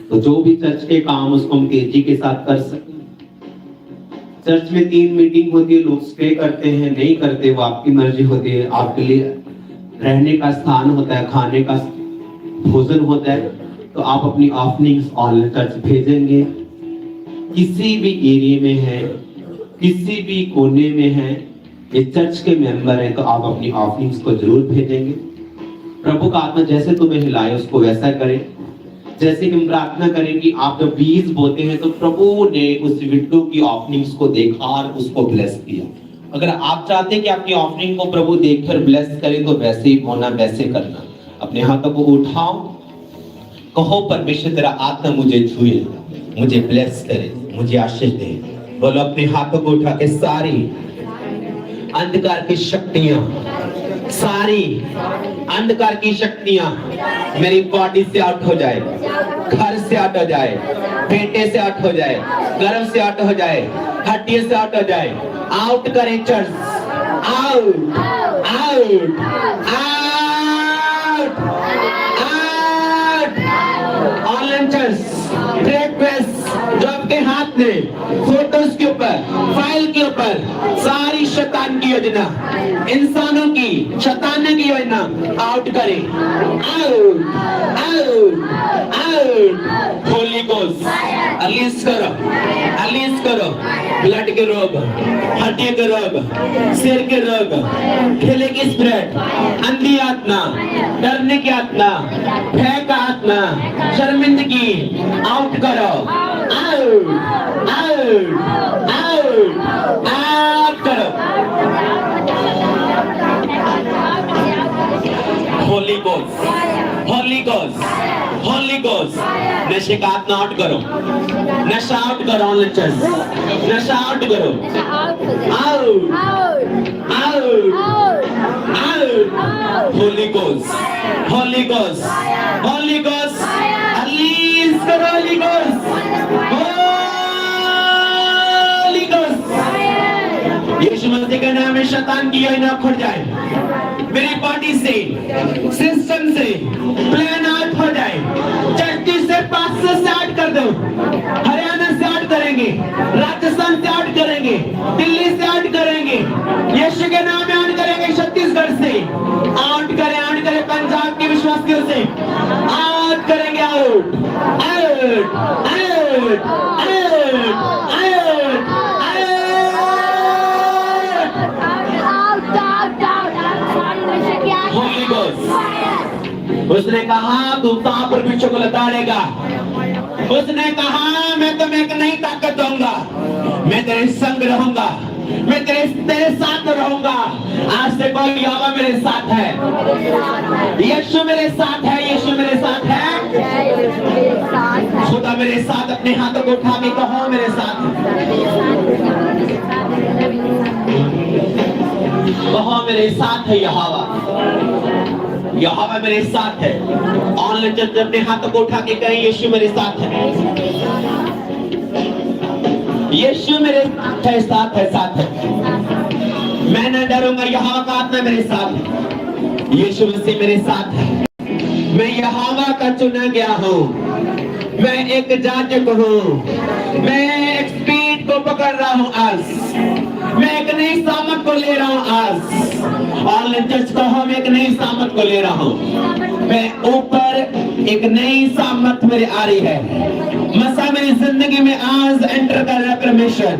[SPEAKER 2] तो जो भी चर्च के काम उसको हम तेजी के साथ कर सकें। चर्च में 3 मीटिंग होती है, लोग स्टे करते हैं, नहीं करते, वो आपकी मर्जी होती है। आपके लिए रहने का स्थान होता है, खाने का भोजन होता है, तो आप अपनी ऑफरिंग्स ऑनलाइन चर्च भेजेंगे। किसी भी एरिया में है, किसी भी कोने में है, ये चर्च के मेंबर हैं तो आप अपनी ऑफरिंग्स को जरूर भेजेंगे। प्रभु का आत्मा जैसे तुम्हें हिलाए उसको वैसा करें। जैसे कि हम प्रार्थना करें कि आप जब बीज बोते हैं तो प्रभु ने उस विडो की ऑफरिंग्स को देखा और उसको ब्लेस किया। अगर आप चाहते हैं कि आपकी ऑफरिंग को प्रभु देखकर ब्लेस करे तो वैसे ही होना, वैसे करना। अपने हाथों को उठाओ, कहो परमेश्वर तेरा आत्मा मुझे छुए, मुझे ब्लेस करे, मुझे आशीष दे। बोलो अपने हाथों को उठा के सारी अंधकार की शक्तियां, सारी अंधकार की शक्तियां मेरी बॉडी से आउट हो जाए, घर से आउट हो जाए, पेटे से आउट हो जाए, गर्भ से आउट हो जाए, हड्डियों से आउट हो जाए। आउट करें church, out out out out. Online church, track press जो आपके हाथ में, फोटोज के ऊपर, फाइल के ऊपर, सारी शैतान की योजना, इंसानों की शैतान की योजना आउट करें। Out out out. Holy ghost allies करो, अलीज करो। ब्लड के रोग, हड्डी के रोग, सिर के रोग, ठेले की स्प्रेड, अंधी आत्मा, डरने की आत्मा, भय का आत्मा, शर्मिंदगी आउट करो। आउट आउट आउट आउट करो। Holy ghost, holy ghost, holy ghost. नशे का आत्मा आउट करो, नशा आउट करो। ऑनलाइन चर्च, नशा आउट करो। Out out out. Holy ghost, holy ghost, holy ghost release करो। Holy ghost, holy ghost. यीशु मसीह के नाम में शैतान की योजना खुल जाए, मेरी बॉडी से, सिस्टम से प्लान आउट हो जाए। चर्ची से, पास से आउट कर दो, हरियाणा से आउट करेंगे, राजस्थान से आउट करेंगे, दिल्ली से आउट करेंगे, यीशु के नाम में आउट करेंगे। छत्तीसगढ़ से आउट करें, पंजाब के विश्वासियों से आउट करेंगे। आउट आउट आउट आउट उसने कहा तू सांप पर पीछे को लताड़ेगा। उसने कहा मैं तुम्हें एक नई ताकत दूंगा, मैं तेरे संग रहूंगा, मैं तेरे साथ रहूंगा। आज से कोई यहोवा मेरे साथ है, यीशु मेरे साथ है, यीशु मेरे साथ है, खुदा मेरे साथ। अपने हाथों को उठा के कहो मेरे साथ, कहो मेरे साथ है यहोवा, यहोवा मेरे साथ है। ऑनलाइन चर्च अपने हाथों को उठा के कहें यीशु मेरे साथ है, यीशु मेरे साथ है, साथ है, साथ है। मैं न डरूंगा, यहोवा का आत्मा मेरे साथ है, यीशु मसीह मेरे साथ है। मैं यहोवा का चुना गया हूँ, मैं एक जाजक हूँ, मैं एक स्पीड को पकड़ रहा हूँ। आज मैं एक नई सामत को ले रहा हूँ। आज ऑनलाइन चर्च को हम एक नई सामत को ले रहा हूँ। मैं ऊपर एक नई सामत मेरे आ रही है। मसा मेरी जिंदगी में आज एंटर कर रहा है परमेश्वर।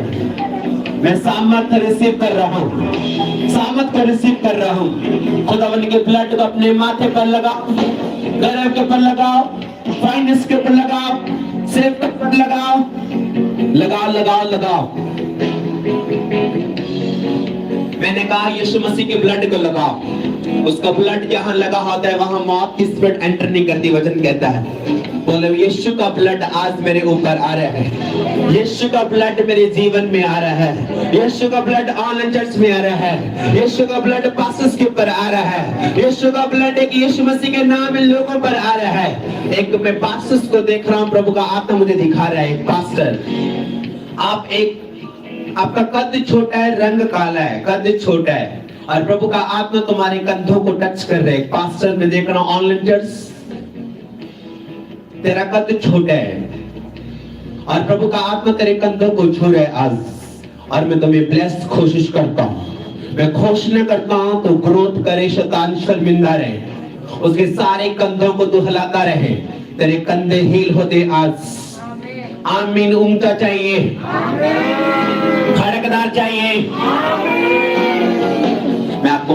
[SPEAKER 2] मैं सामत रिसीव कर रहा हूँ, सामत को रिसीव कर रहा हूँ। खुदावंद के ब्लड को अपने माथे पर लगाओ, गर्दन के ऊपर लगाओ, फाइनेंस के ऊपर लगाओ, सिर के ऊपर लगाओ, लगाओ लगाओ लगाओ। मैंने कहा यीशु मसीह के ब्लड को लगाओ। उसका ब्लड जहां लगा होता है वहां मौत की स्पिरिट एंटर नहीं करती, वचन कहता है। बोले यीशु का ब्लड आज मेरे ऊपर आ रहा है, यीशु का ब्लड मेरे जीवन में आ रहा है, यीशु का ब्लड ऑनलाइन चर्च में आ रहा है, यीशु का ब्लड पास्टर्स के ऊपर आ रहा है, यीशु का ब्लड एक यीशु मसीह के नाम में लोगों पर आ रहा है। एक मैं पास्टर्स को देख रहा हूँ, प्रभु का आत्मा मुझे दिखा रहा है। पास्टर आप आपका कद छोटा है, रंग काला है, कद छोटा है और प्रभु का आत्मा तुम्हारे कंधों को टच कर रहे। पास्टर मैं देख रहा हूँ ऑनलाइन चर्च, तेरा कद छोटा है और प्रभु का आत्मा तेरे कंधों को छू रहा है आज। और मैं तुम्हें ब्लेस कोशिश करता हूँ, मैं घोषणा करता हूँ तो ग्रोथ करे, शैतान शर्मिंदा रहे, उसके सारे कंधों को तू हिलाता रहे, तेरे कंधे हील होते आज। आमीन। ऊंचा चाहिए, खड़कदार चाहिए,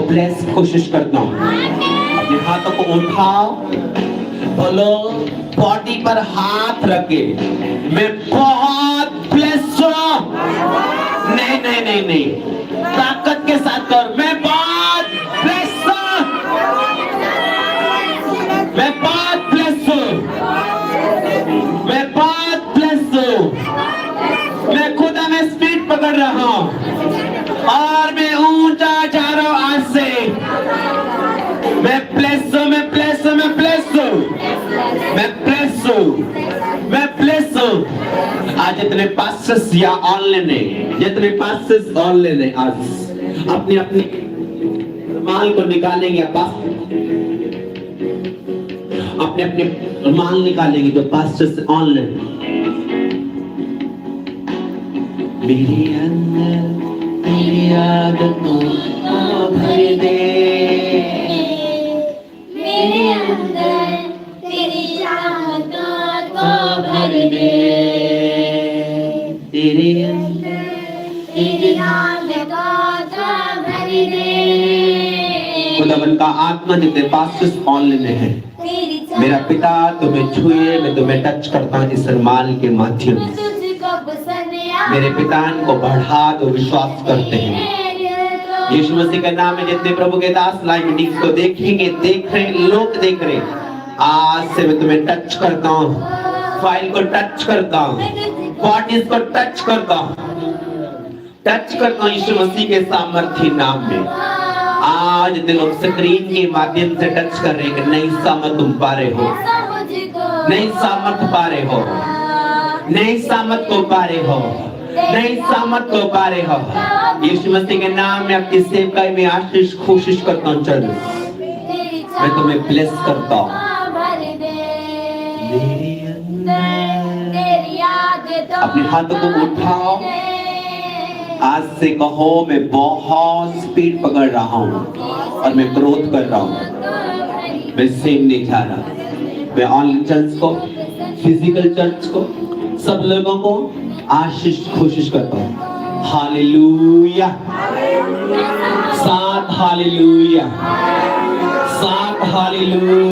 [SPEAKER 2] ब्लेस कोशिश करता हूँ। अपने हाथों को उठाओ, बोलो बॉडी पर हाथ रखे, मैं बहुत ब्लेस हूँ। नहीं नहीं नहीं नहीं, ताकत के साथ कर, मैं बहुत ब्लेस हूँ, मैं बहुत ब्लेस हूँ, मैं बहुत ब्लेस हूँ। मैं खुदा में स्पीड पकड़ रहा हूँ और मैं ऊंचा जा रहा हूँ आज से। मैं ब्लेस हूँ, मैं ब्लेस हूँ, मैं ब्लेस हूँ, मैं ब्लेस हूँ, मैं ब्लेस हूँ। आज जितने पास्टर्स या ऑनलाइन है, जितने पास्टर्स ऑनलाइन है, आज अपने अपने रुमाल को निकालेंगे, अपने अपने रुमाल निकालेंगे जो पास्टर्स ऑनलाइन। मेरे अंदर तेरी आदतों को भर दे,
[SPEAKER 1] मेरे अंदर तेरी आदतों को भर दे,
[SPEAKER 2] तेरे अंदर
[SPEAKER 1] तेरी आदतों को भर दे।
[SPEAKER 2] खुदावंद का आत्मा जितने पास्टर्स ऑनलाइन है, मेरा पिता तुम्हें छुए, मैं तुम्हें टच करता हूँ इस रुमाल के माध्यम से। मेरे पिता को बढ़ा दो, विश्वास करते हैं यीशु मसीह के नाम में। जितने प्रभु के दास लाइव मीटिंग्स को देखेंगे, देख रहे लोग देख रहे, आज से मैं तुम्हें टच करता हूँ, फाइल को टच करता हूँ, बॉडीज को टच करता हूँ, टच करता हूँ यीशु मसीह के सामर्थी नाम में। आज जितने लोग स्क्रीन के माध्यम से टच कर रहे हैं, नई सामर्थ तुम पा रहे हो, नई सामर्थ पा रहे हो, नई सामर्थ को पा रहे हो, नई सामर्थ को पा रहे हो। यीशु मसीह के नाम में आपकी सेवकाई में आशीष कोशिश करता हूँ। चल मैं तुम्हें ब्लेस करता हूँ। अपने हाथों को उठाओ, आज से कहो मैं बहुत स्पीड पकड़ रहा हूँ और मैं ग्रोथ कर रहा हूँ। मैं सेम नहीं जा रहा। मैं ऑनलाइन चर्च को, फिजिकल चर्च को, सब लोगों को आशीष कोशिश करता हूँ। हालेलुया, साथ हालेलुया, साथ हालेलुया।